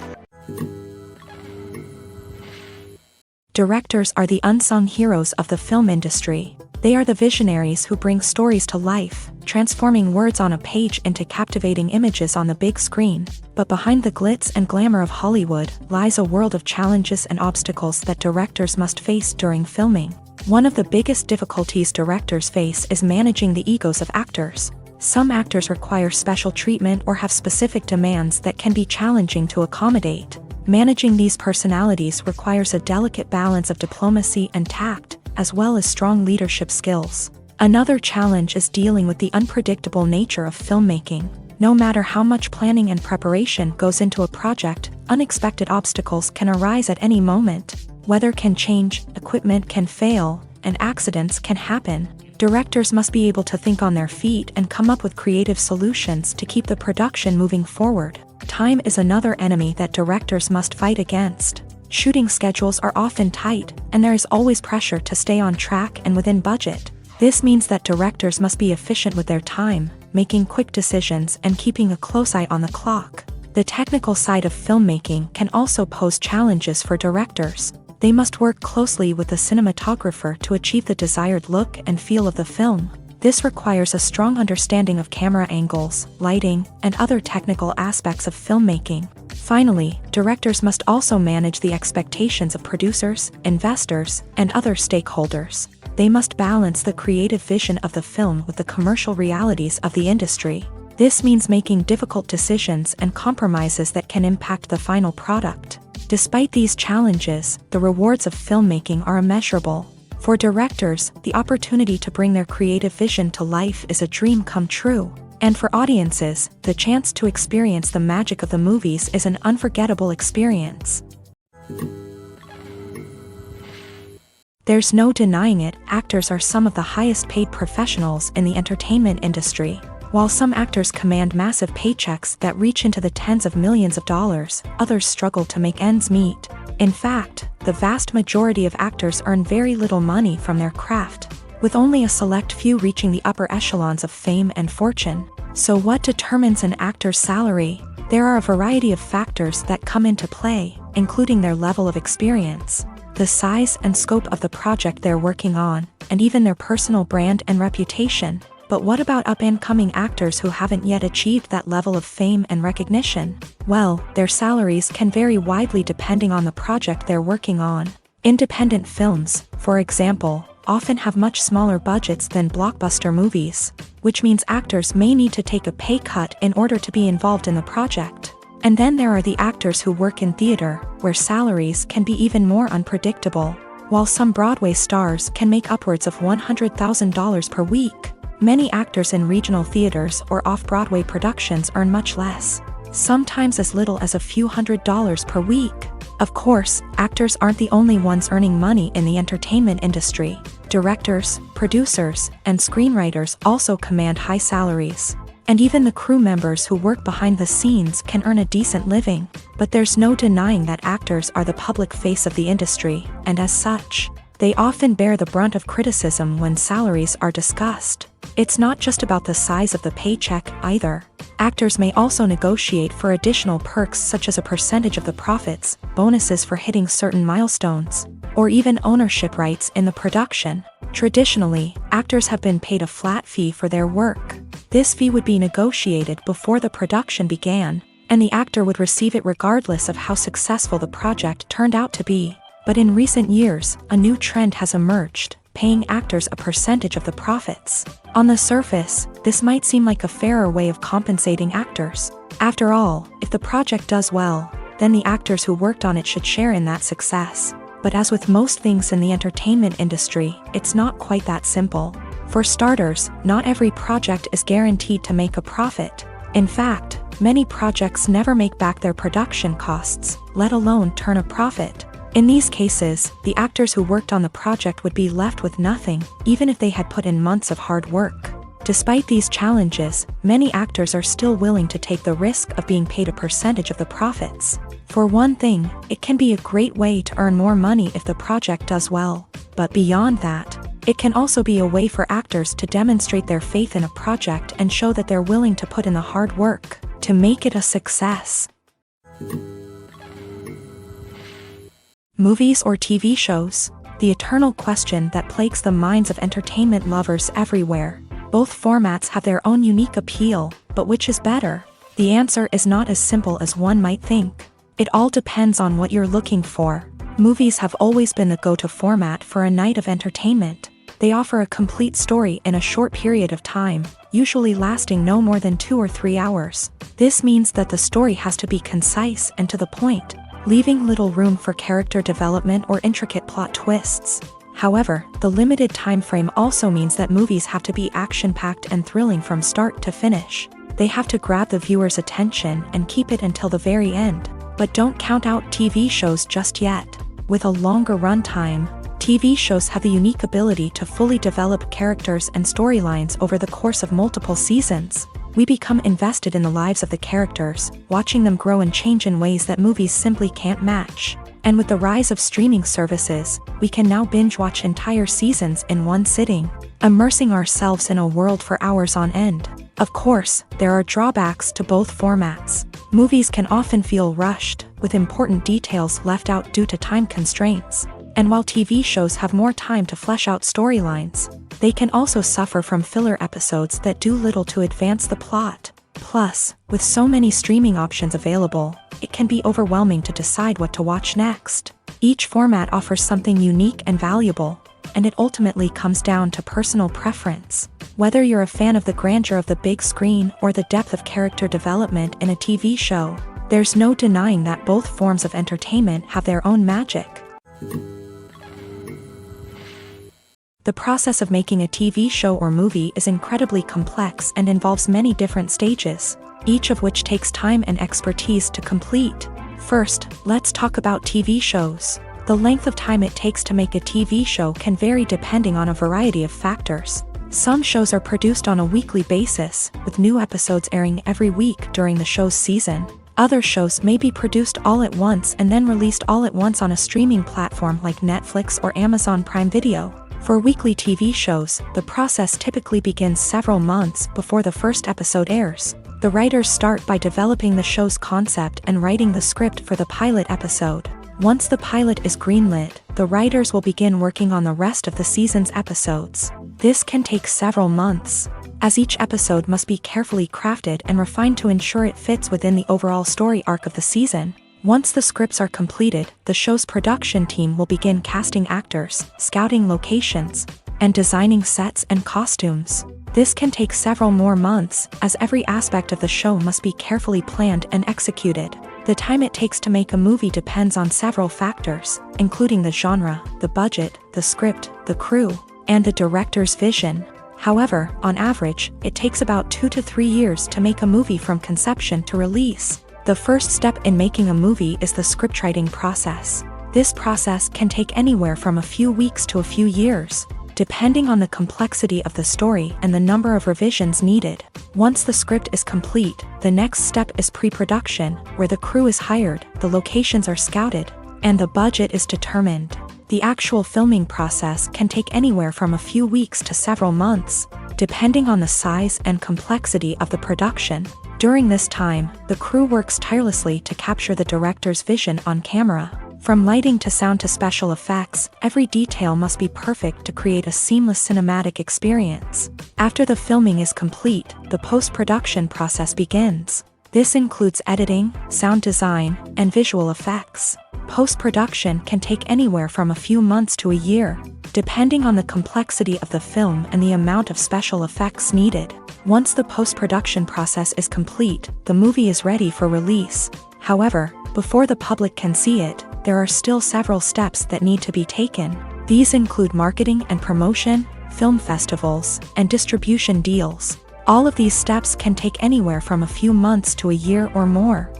Directors are the unsung heroes of the film industry. They are the visionaries who bring stories to life, transforming words on a page into captivating images on the big screen. But behind the glitz and glamour of Hollywood lies a world of challenges and obstacles that directors must face during filming. One of the biggest difficulties directors face is managing the egos of actors. Some actors require special treatment or have specific demands that can be challenging to accommodate. Managing these personalities requires a delicate balance of diplomacy and tact, as well as strong leadership skills. Another challenge is dealing with the unpredictable nature of filmmaking. No matter how much planning and preparation goes into a project, unexpected obstacles can arise at any moment. Weather can change, equipment can fail, and accidents can happen. Directors must be able to think on their feet and come up with creative solutions to keep the production moving forward. Time is another enemy that directors must fight against. Shooting schedules are often tight, and there is always pressure to stay on track and within budget. This means that directors must be efficient with their time, making quick decisions and keeping a close eye on the clock. The technical side of filmmaking can also pose challenges for directors. They must work closely with the cinematographer to achieve the desired look and feel of the film. This requires a strong understanding of camera angles, lighting, and other technical aspects of filmmaking. Finally, directors must also manage the expectations of producers, investors, and other stakeholders. They must balance the creative vision of the film with the commercial realities of the industry. This means making difficult decisions and compromises that can impact the final product. Despite these challenges, the rewards of filmmaking are immeasurable. For directors, the opportunity to bring their creative vision to life is a dream come true. And for audiences, the chance to experience the magic of the movies is an unforgettable experience. There's no denying it, actors are some of the highest paid professionals in the entertainment industry. While some actors command massive paychecks that reach into the tens of millions of dollars, others struggle to make ends meet. In fact, the vast majority of actors earn very little money from their craft, with only a select few reaching the upper echelons of fame and fortune. So what determines an actor's salary? There are a variety of factors that come into play, including their level of experience, the size and scope of the project they're working on, and even their personal brand and reputation. But what about up-and-coming actors who haven't yet achieved that level of fame and recognition? Well, their salaries can vary widely depending on the project they're working on. Independent films, for example, often have much smaller budgets than blockbuster movies, which means actors may need to take a pay cut in order to be involved in the project. And then there are the actors who work in theater, where salaries can be even more unpredictable. While some Broadway stars can make upwards of $100,000 per week, many actors in regional theaters or off-Broadway productions earn much less, sometimes as little as a few $100s per week. Of course, actors aren't the only ones earning money in the entertainment industry. Directors, producers, and screenwriters also command high salaries. And even the crew members who work behind the scenes can earn a decent living. But there's no denying that actors are the public face of the industry, and as such, they often bear the brunt of criticism when salaries are discussed. It's not just about the size of the paycheck, either. Actors may also negotiate for additional perks such as a percentage of the profits, bonuses for hitting certain milestones, or even ownership rights in the production. Traditionally, actors have been paid a flat fee for their work. This fee would be negotiated before the production began, and the actor would receive it regardless of how successful the project turned out to be. But in recent years, a new trend has emerged. paying actors a percentage of the profits. On the surface, this might seem like a fairer way of compensating actors. After all, if the project does well, then the actors who worked on it should share in that success. But as with most things in the entertainment industry, it's not quite that simple. For starters, not every project is guaranteed to make a profit. In fact, many projects never make back their production costs, let alone turn a profit. In these cases, the actors who worked on the project would be left with nothing, even if they had put in months of hard work. Despite these challenges, many actors are still willing to take the risk of being paid a percentage of the profits. For one thing, it can be a great way to earn more money if the project does well. But beyond that, it can also be a way for actors to demonstrate their faith in a project and show that they're willing to put in the hard work to make it a success. Movies or TV shows? The eternal question that plagues the minds of entertainment lovers everywhere. Both formats have their own unique appeal, but which is better? The answer is not as simple as one might think. It all depends on what you're looking for. Movies have always been the go-to format for a night of entertainment. They offer a complete story in a short period of time, usually lasting no more than 2 or 3 hours. This means that the story has to be concise and to the point, leaving little room for character development or intricate plot twists. However, the limited time frame also means that movies have to be action-packed and thrilling from start to finish. They have to grab the viewer's attention and keep it until the very end. But don't count out TV shows just yet. With a longer runtime, TV shows have the unique ability to fully develop characters and storylines over the course of multiple seasons. We become invested in the lives of the characters, watching them grow and change in ways that movies simply can't match. And with the rise of streaming services, we can now binge-watch entire seasons in one sitting, immersing ourselves in a world for hours on end. Of course, there are drawbacks to both formats. Movies can often feel rushed, with important details left out due to time constraints. And while TV shows have more time to flesh out storylines, they can also suffer from filler episodes that do little to advance the plot. Plus, with so many streaming options available, it can be overwhelming to decide what to watch next. Each format offers something unique and valuable, and it ultimately comes down to personal preference. Whether you're a fan of the grandeur of the big screen or the depth of character development in a TV show, there's no denying that both forms of entertainment have their own magic. The process of making a TV show or movie is incredibly complex and involves many different stages, each of which takes time and expertise to complete. First, let's talk about TV shows. The length of time it takes to make a TV show can vary depending on a variety of factors. Some shows are produced on a weekly basis, with new episodes airing every week during the show's season. Other shows may be produced all at once and then released all at once on a streaming platform like Netflix or Amazon Prime Video. For weekly TV shows, the process typically begins several months before the first episode airs. The writers start by developing the show's concept and writing the script for the pilot episode. Once the pilot is greenlit, the writers will begin working on the rest of the season's episodes. This can take several months, as each episode must be carefully crafted and refined to ensure it fits within the overall story arc of the season. Once the scripts are completed, the show's production team will begin casting actors, scouting locations, and designing sets and costumes. This can take several more months, as every aspect of the show must be carefully planned and executed. The time it takes to make a movie depends on several factors, including the genre, the budget, the script, the crew, and the director's vision. However, on average, it takes about 2 to 3 years to make a movie from conception to release. The first step in making a movie is the scriptwriting process. This process can take anywhere from a few weeks to a few years, depending on the complexity of the story and the number of revisions needed. Once the script is complete, the next step is pre-production, where the crew is hired, the locations are scouted, and the budget is determined. The actual filming process can take anywhere from a few weeks to several months, depending on the size and complexity of the production. During this time, the crew works tirelessly to capture the director's vision on camera. From lighting to sound to special effects, every detail must be perfect to create a seamless cinematic experience. After the filming is complete, the post-production process begins. This includes editing, sound design, and visual effects. Post-production can take anywhere from a few months to a year, depending on the complexity of the film and the amount of special effects needed. Once the post-production process is complete, the movie is ready for release. However, before the public can see it, there are still several steps that need to be taken. These include marketing and promotion, film festivals, and distribution deals. All of these steps can take anywhere from a few months to a year or more.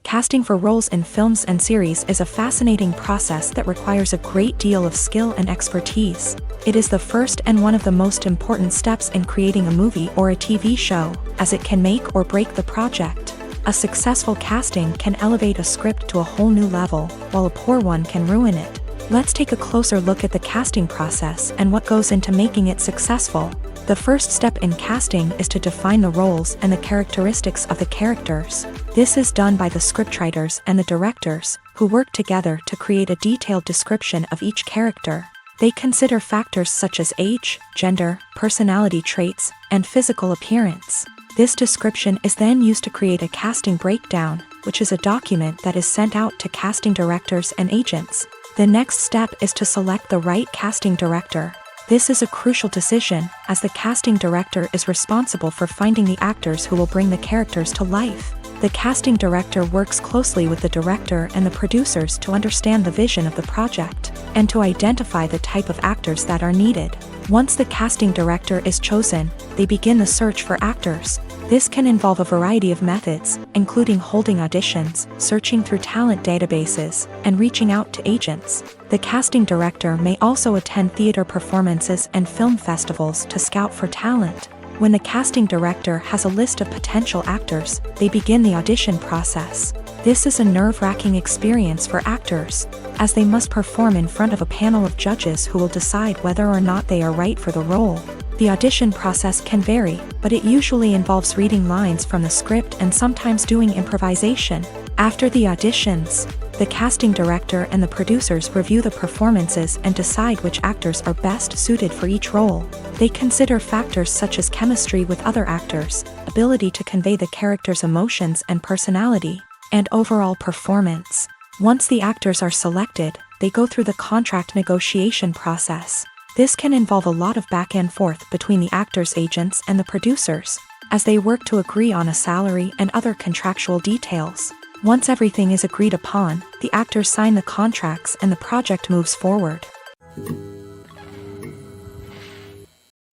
Casting for roles in films and series is a fascinating process that requires a great deal of skill and expertise. It is the first and one of the most important steps in creating a movie or a TV show, as it can make or break the project. A successful casting can elevate a script to a whole new level, while a poor one can ruin it. Let's take a closer look at the casting process and what goes into making it successful. The first step in casting is to define the roles and the characteristics of the characters. This is done by the scriptwriters and the directors, who work together to create a detailed description of each character. They consider factors such as age, gender, personality traits, and physical appearance. This description is then used to create a casting breakdown, which is a document that is sent out to casting directors and agents. The next step is to select the right casting director. This is a crucial decision, as the casting director is responsible for finding the actors who will bring the characters to life. The casting director works closely with the director and the producers to understand the vision of the project, and to identify the type of actors that are needed. Once the casting director is chosen, they begin the search for actors. This can involve a variety of methods, including holding auditions, searching through talent databases, and reaching out to agents. The casting director may also attend theater performances and film festivals to scout for talent. When the casting director has a list of potential actors, they begin the audition process. This is a nerve-wracking experience for actors, as they must perform in front of a panel of judges who will decide whether or not they are right for the role. The audition process can vary, but it usually involves reading lines from the script and sometimes doing improvisation. After the auditions, the casting director and the producers review the performances and decide which actors are best suited for each role. They consider factors such as chemistry with other actors, ability to convey the character's emotions and personality, and overall performance. Once the actors are selected, they go through the contract negotiation process. This can involve a lot of back and forth between the actors' agents and the producers, as they work to agree on a salary and other contractual details. Once everything is agreed upon, the actors sign the contracts and the project moves forward.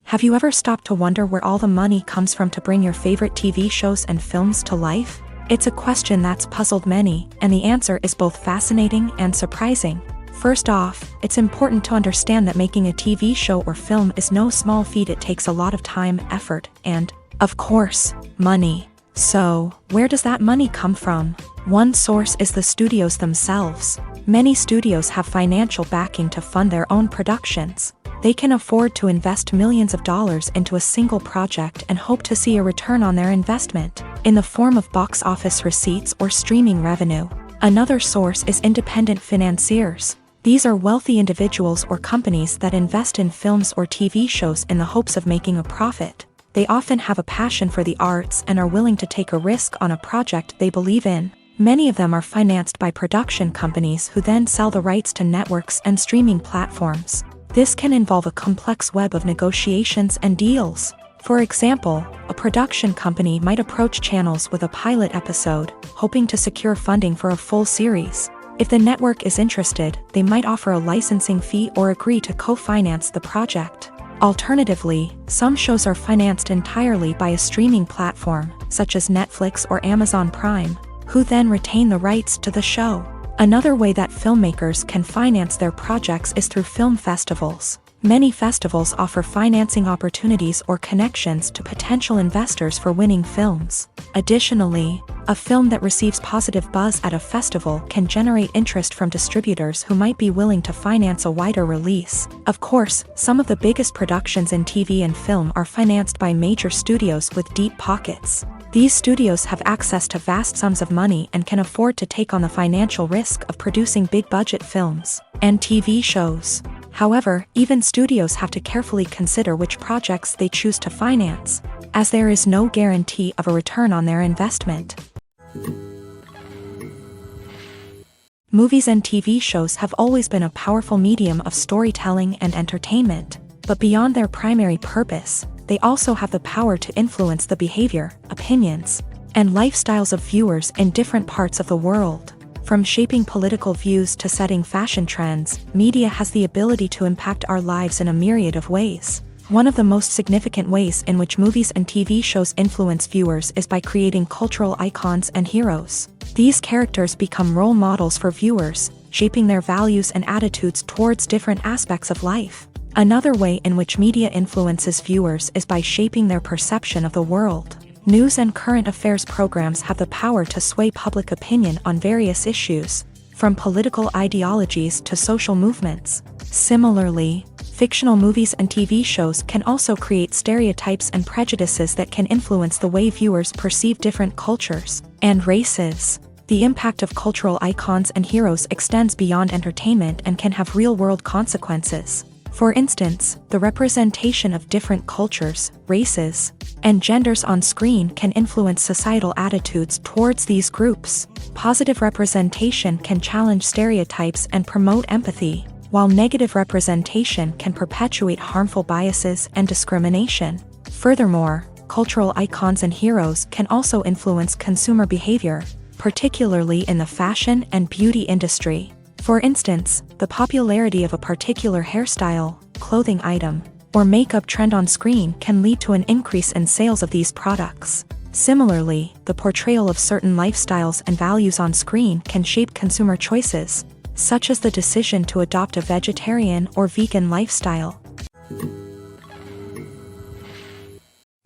Have you ever stopped to wonder where all the money comes from to bring your favorite TV shows and films to life? It's a question that's puzzled many, and the answer is both fascinating and surprising. First off, it's important to understand that making a TV show or film is no small feat. It takes a lot of time, effort, and, of course, money. So, where does that money come from? One source is the studios themselves. Many studios have financial backing to fund their own productions. They can afford to invest millions of dollars into a single project and hope to see a return on their investment, in the form of box office receipts or streaming revenue. Another source is independent financiers. These are wealthy individuals or companies that invest in films or TV shows in the hopes of making a profit. They often have a passion for the arts and are willing to take a risk on a project they believe in. Many of them are financed by production companies who then sell the rights to networks and streaming platforms. This can involve a complex web of negotiations and deals. For example, a production company might approach channels with a pilot episode, hoping to secure funding for a full series. If the network is interested, they might offer a licensing fee or agree to co-finance the project. Alternatively, some shows are financed entirely by a streaming platform, such as Netflix or Amazon Prime, who then retain the rights to the show. Another way that filmmakers can finance their projects is through film festivals. Many festivals offer financing opportunities or connections to potential investors for winning films. Additionally, a film that receives positive buzz at a festival can generate interest from distributors who might be willing to finance a wider release. Of course, some of the biggest productions in TV and film are financed by major studios with deep pockets. These studios have access to vast sums of money and can afford to take on the financial risk of producing big-budget films and TV shows. However, even studios have to carefully consider which projects they choose to finance, as there is no guarantee of a return on their investment. Movies and TV shows have always been a powerful medium of storytelling and entertainment, but beyond their primary purpose, they also have the power to influence the behavior, opinions, and lifestyles of viewers in different parts of the world. From shaping political views to setting fashion trends, media has the ability to impact our lives in a myriad of ways. One of the most significant ways in which movies and TV shows influence viewers is by creating cultural icons and heroes. These characters become role models for viewers, shaping their values and attitudes towards different aspects of life. Another way in which media influences viewers is by shaping their perception of the world. News and current affairs programs have the power to sway public opinion on various issues, from political ideologies to social movements. Similarly, fictional movies and TV shows can also create stereotypes and prejudices that can influence the way viewers perceive different cultures and races. The impact of cultural icons and heroes extends beyond entertainment and can have real-world consequences. For instance, the representation of different cultures, races, and genders on screen can influence societal attitudes towards these groups. Positive representation can challenge stereotypes and promote empathy, while negative representation can perpetuate harmful biases and discrimination. Furthermore, cultural icons and heroes can also influence consumer behavior, particularly in the fashion and beauty industry. For instance, the popularity of a particular hairstyle, clothing item, or makeup trend on screen can lead to an increase in sales of these products. Similarly, the portrayal of certain lifestyles and values on screen can shape consumer choices, such as the decision to adopt a vegetarian or vegan lifestyle.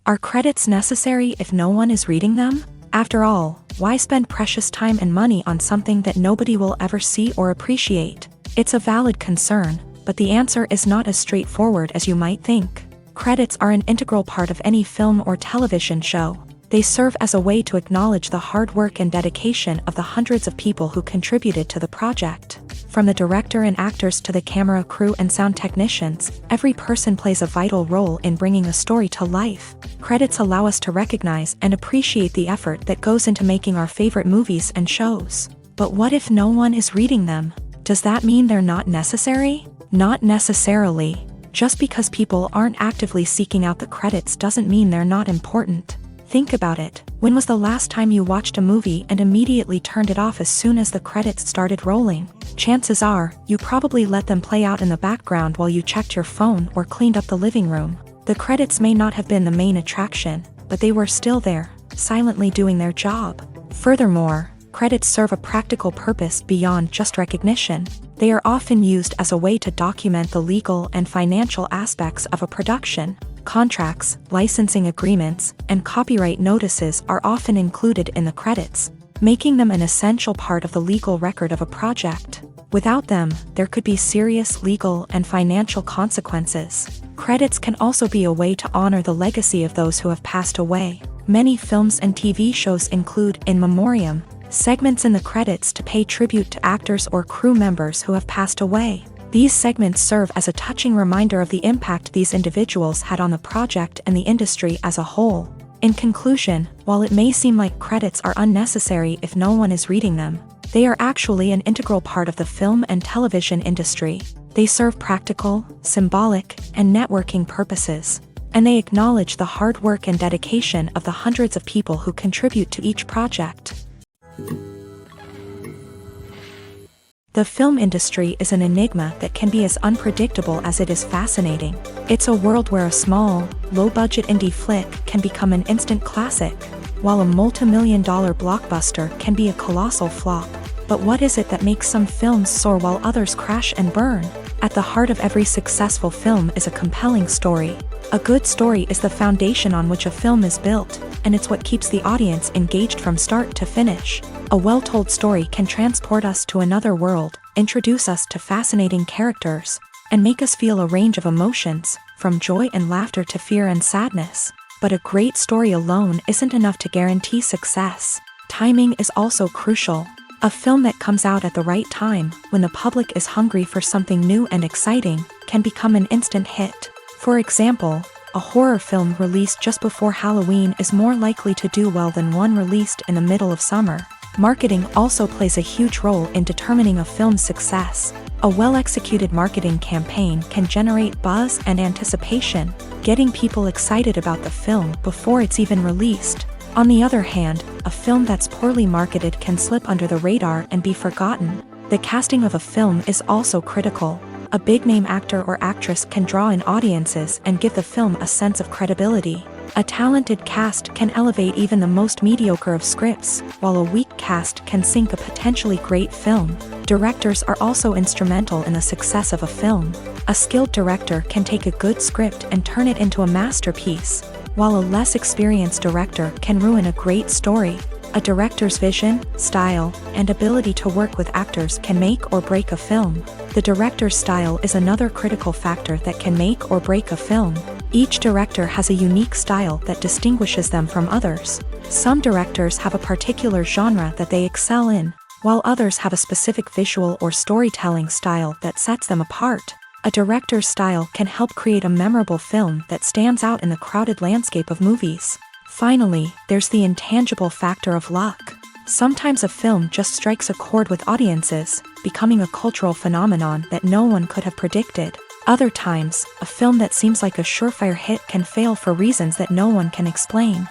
Are credits necessary if no one is reading them? After all, why spend precious time and money on something that nobody will ever see or appreciate? It's a valid concern, but the answer is not as straightforward as you might think. Credits are an integral part of any film or television show. They serve as a way to acknowledge the hard work and dedication of the hundreds of people who contributed to the project. From the director and actors to the camera crew and sound technicians, every person plays a vital role in bringing a story to life. Credits allow us to recognize and appreciate the effort that goes into making our favorite movies and shows. But what if no one is reading them? Does that mean they're not necessary? Not necessarily. Just because people aren't actively seeking out the credits doesn't mean they're not important. Think about it. When was the last time you watched a movie and immediately turned it off as soon as the credits started rolling? Chances are, you probably let them play out in the background while you checked your phone or cleaned up the living room. The credits may not have been the main attraction, but they were still there, silently doing their job. Furthermore, credits serve a practical purpose beyond just recognition. They are often used as a way to document the legal and financial aspects of a production. Contracts, licensing agreements, and copyright notices are often included in the credits, making them an essential part of the legal record of a project. Without them, there could be serious legal and financial consequences. Credits can also be a way to honor the legacy of those who have passed away. Many films and TV shows include in memoriam segments in the credits to pay tribute to actors or crew members who have passed away. These segments serve as a touching reminder of the impact these individuals had on the project and the industry as a whole. In conclusion, while it may seem like credits are unnecessary if no one is reading them, they are actually an integral part of the film and television industry. They serve practical, symbolic, and networking purposes, and they acknowledge the hard work and dedication of the hundreds of people who contribute to each project. The film industry is an enigma that can be as unpredictable as it is fascinating. It's a world where a small, low-budget indie flick can become an instant classic, while a multi-million-dollar blockbuster can be a colossal flop. But what is it that makes some films soar while others crash and burn? At the heart of every successful film is a compelling story. A good story is the foundation on which a film is built, and it's what keeps the audience engaged from start to finish. A well-told story can transport us to another world, introduce us to fascinating characters, and make us feel a range of emotions, from joy and laughter to fear and sadness. But a great story alone isn't enough to guarantee success. Timing is also crucial. A film that comes out at the right time, when the public is hungry for something new and exciting, can become an instant hit. For example, a horror film released just before Halloween is more likely to do well than one released in the middle of summer. Marketing also plays a huge role in determining a film's success. A well-executed marketing campaign can generate buzz and anticipation, getting people excited about the film before it's even released. On the other hand, a film that's poorly marketed can slip under the radar and be forgotten. The casting of a film is also critical. A big-name actor or actress can draw in audiences and give the film a sense of credibility. A talented cast can elevate even the most mediocre of scripts, while a weak cast can sink a potentially great film. Directors are also instrumental in the success of a film. A skilled director can take a good script and turn it into a masterpiece, while a less experienced director can ruin a great story. A director's vision, style, and ability to work with actors can make or break a film. The director's style is another critical factor that can make or break a film. Each director has a unique style that distinguishes them from others. Some directors have a particular genre that they excel in, while others have a specific visual or storytelling style that sets them apart. A director's style can help create a memorable film that stands out in the crowded landscape of movies. Finally, there's the intangible factor of luck. Sometimes a film just strikes a chord with audiences, becoming a cultural phenomenon that no one could have predicted. Other times, a film that seems like a surefire hit can fail for reasons that no one can explain.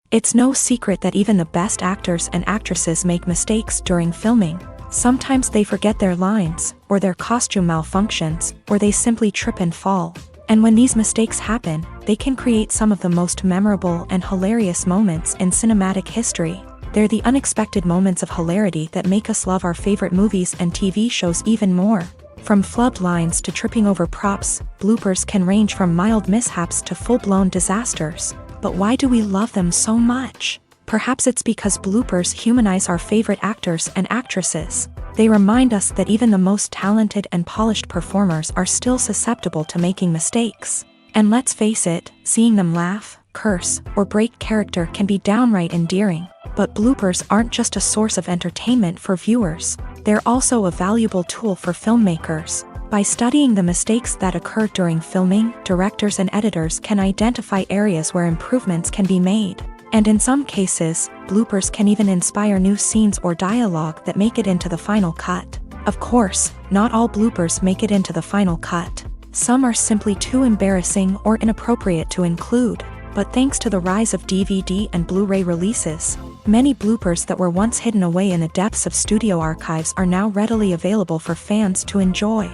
It's no secret that even the best actors and actresses make mistakes during filming. Sometimes they forget their lines, or their costume malfunctions, or they simply trip and fall. And when these mistakes happen, they can create some of the most memorable and hilarious moments in cinematic history. They're the unexpected moments of hilarity that make us love our favorite movies and TV shows even more. From flubbed lines to tripping over props, bloopers can range from mild mishaps to full-blown disasters. But why do we love them so much? Perhaps it's because bloopers humanize our favorite actors and actresses. They remind us that even the most talented and polished performers are still susceptible to making mistakes. And let's face it, seeing them laugh, curse, or break character can be downright endearing. But bloopers aren't just a source of entertainment for viewers. They're also a valuable tool for filmmakers. By studying the mistakes that occur during filming, directors and editors can identify areas where improvements can be made. And in some cases, bloopers can even inspire new scenes or dialogue that make it into the final cut. Of course, not all bloopers make it into the final cut. Some are simply too embarrassing or inappropriate to include. But thanks to the rise of DVD and Blu-ray releases, many bloopers that were once hidden away in the depths of studio archives are now readily available for fans to enjoy.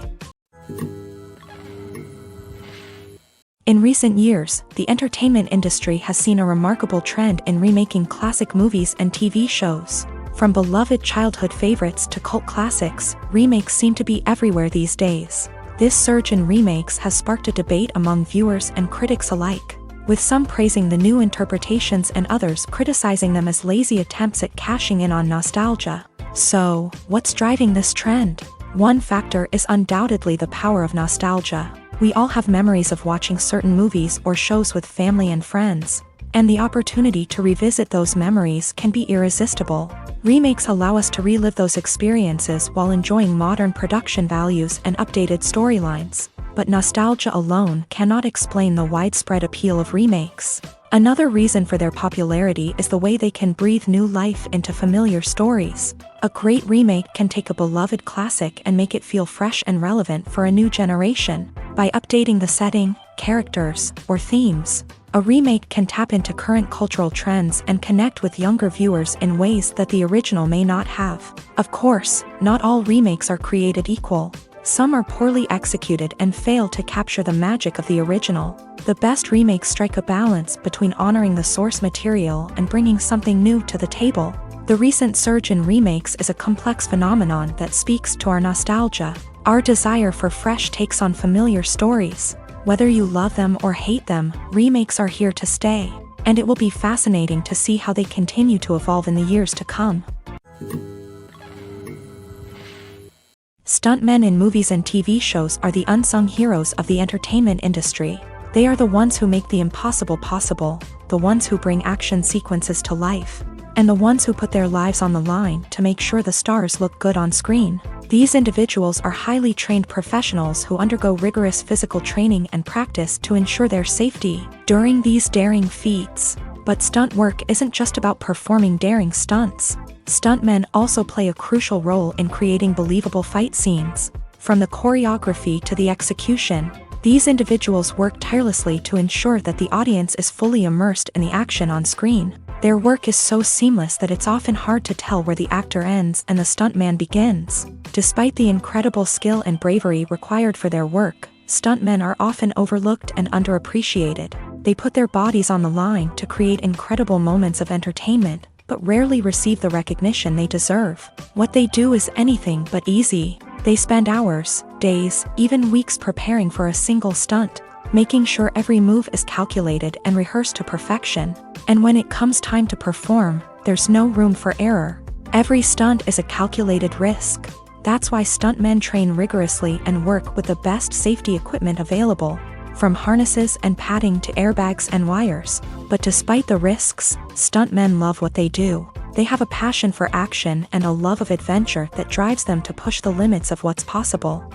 In recent years, the entertainment industry has seen a remarkable trend in remaking classic movies and TV shows. From beloved childhood favorites to cult classics, remakes seem to be everywhere these days. This surge in remakes has sparked a debate among viewers and critics alike, with some praising the new interpretations and others criticizing them as lazy attempts at cashing in on nostalgia. So, what's driving this trend? One factor is undoubtedly the power of nostalgia. We all have memories of watching certain movies or shows with family and friends, and the opportunity to revisit those memories can be irresistible. Remakes allow us to relive those experiences while enjoying modern production values and updated storylines. But nostalgia alone cannot explain the widespread appeal of remakes. Another reason for their popularity is the way they can breathe new life into familiar stories. A great remake can take a beloved classic and make it feel fresh and relevant for a new generation. By updating the setting, characters, or themes, a remake can tap into current cultural trends and connect with younger viewers in ways that the original may not have. Of course, not all remakes are created equal. Some are poorly executed and fail to capture the magic of the original. The best remakes strike a balance between honoring the source material and bringing something new to the table. The recent surge in remakes is a complex phenomenon that speaks to our nostalgia, our desire for fresh takes on familiar stories. Whether you love them or hate them, remakes are here to stay, and it will be fascinating to see how they continue to evolve in the years to come. Stuntmen in movies and TV shows are the unsung heroes of the entertainment industry. They are the ones who make the impossible possible, the ones who bring action sequences to life, and the ones who put their lives on the line to make sure the stars look good on screen. These individuals are highly trained professionals who undergo rigorous physical training and practice to ensure their safety during these daring feats. But stunt work isn't just about performing daring stunts. Stuntmen also play a crucial role in creating believable fight scenes. From the choreography to the execution, these individuals work tirelessly to ensure that the audience is fully immersed in the action on screen. Their work is so seamless that it's often hard to tell where the actor ends and the stuntman begins. Despite the incredible skill and bravery required for their work, stuntmen are often overlooked and underappreciated. They put their bodies on the line to create incredible moments of entertainment, but rarely receive the recognition they deserve. What they do is anything but easy. They spend hours, days, even weeks preparing for a single stunt, making sure every move is calculated and rehearsed to perfection. And when it comes time to perform, there's no room for error. Every stunt is a calculated risk. That's why stuntmen train rigorously and work with the best safety equipment available, from harnesses and padding to airbags and wires. But despite the risks, stuntmen love what they do. They have a passion for action and a love of adventure that drives them to push the limits of what's possible.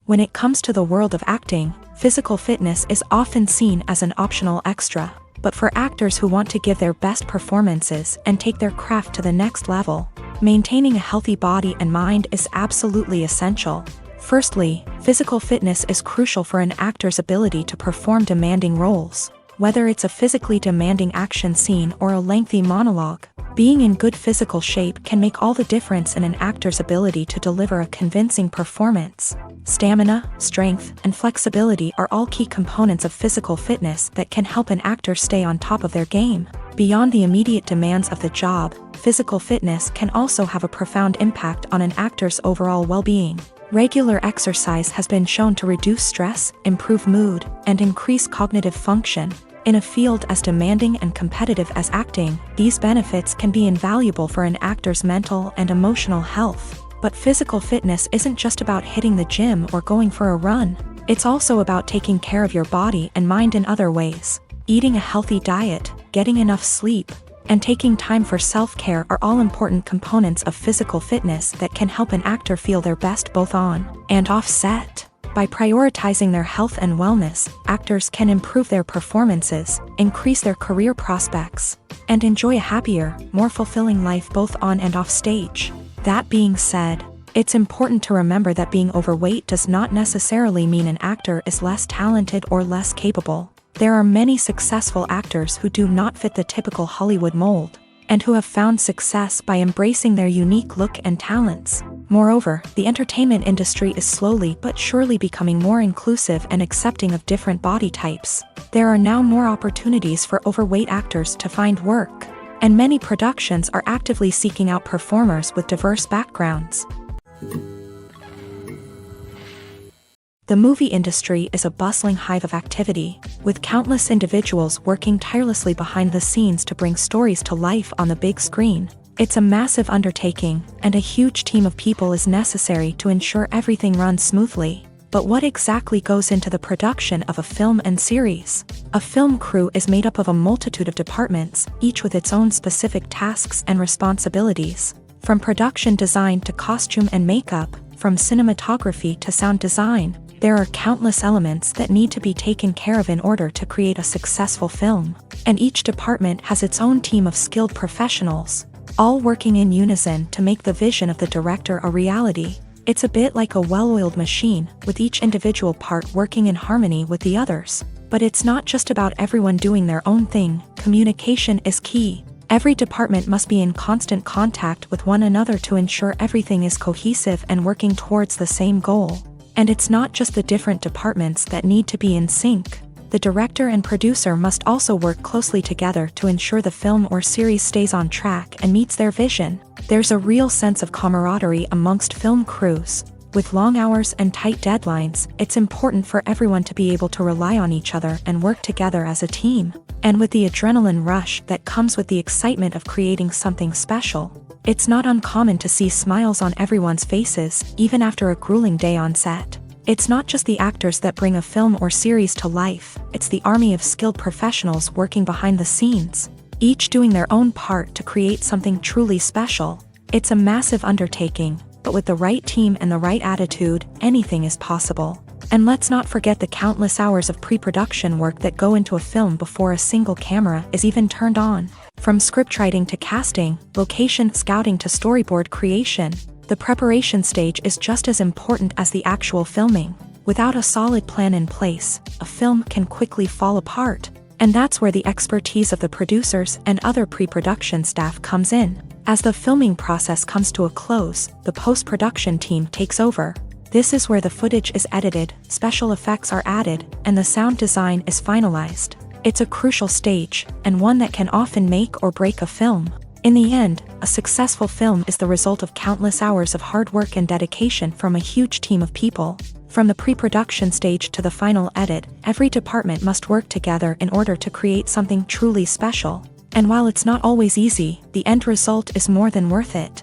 When it comes to the world of acting, physical fitness is often seen as an optional extra. But for actors who want to give their best performances and take their craft to the next level, maintaining a healthy body and mind is absolutely essential. Firstly, physical fitness is crucial for an actor's ability to perform demanding roles. Whether it's a physically demanding action scene or a lengthy monologue, being in good physical shape can make all the difference in an actor's ability to deliver a convincing performance. Stamina, strength, and flexibility are all key components of physical fitness that can help an actor stay on top of their game. Beyond the immediate demands of the job, physical fitness can also have a profound impact on an actor's overall well-being. Regular exercise has been shown to reduce stress, improve mood, and increase cognitive function. In a field as demanding and competitive as acting, these benefits can be invaluable for an actor's mental and emotional health. But physical fitness isn't just about hitting the gym or going for a run. It's also about taking care of your body and mind in other ways. Eating a healthy diet, getting enough sleep, and taking time for self-care are all important components of physical fitness that can help an actor feel their best both on and off set. By prioritizing their health and wellness, actors can improve their performances, increase their career prospects, and enjoy a happier, more fulfilling life both on and off stage. That being said, it's important to remember that being overweight does not necessarily mean an actor is less talented or less capable. There are many successful actors who do not fit the typical Hollywood mold, and who have found success by embracing their unique look and talents. Moreover, the entertainment industry is slowly but surely becoming more inclusive and accepting of different body types. There are now more opportunities for overweight actors to find work, and many productions are actively seeking out performers with diverse backgrounds. The movie industry is a bustling hive of activity, with countless individuals working tirelessly behind the scenes to bring stories to life on the big screen. It's a massive undertaking, and a huge team of people is necessary to ensure everything runs smoothly. But what exactly goes into the production of a film and series? A film crew is made up of a multitude of departments, each with its own specific tasks and responsibilities. From production design to costume and makeup, from cinematography to sound design, there are countless elements that need to be taken care of in order to create a successful film. And each department has its own team of skilled professionals, all working in unison to make the vision of the director a reality. It's a bit like a well-oiled machine, with each individual part working in harmony with the others. But it's not just about everyone doing their own thing. Communication is key. Every department must be in constant contact with one another to ensure everything is cohesive and working towards the same goal. And it's not just the different departments that need to be in sync. The director and producer must also work closely together to ensure the film or series stays on track and meets their vision. There's a real sense of camaraderie amongst film crews. With long hours and tight deadlines, it's important for everyone to be able to rely on each other and work together as a team. And with the adrenaline rush that comes with the excitement of creating something special, it's not uncommon to see smiles on everyone's faces, even after a grueling day on set. It's not just the actors that bring a film or series to life, it's the army of skilled professionals working behind the scenes, each doing their own part to create something truly special. It's a massive undertaking, but with the right team and the right attitude, anything is possible. And let's not forget the countless hours of pre-production work that go into a film before a single camera is even turned on. From scriptwriting to casting, location scouting to storyboard creation, the preparation stage is just as important as the actual filming. Without a solid plan in place, a film can quickly fall apart. And that's where the expertise of the producers and other pre-production staff comes in. As the filming process comes to a close, the post-production team takes over. This is where the footage is edited, special effects are added, and the sound design is finalized. It's a crucial stage, and one that can often make or break a film. In the end, a successful film is the result of countless hours of hard work and dedication from a huge team of people. From the pre-production stage to the final edit, every department must work together in order to create something truly special. And while it's not always easy, the end result is more than worth it.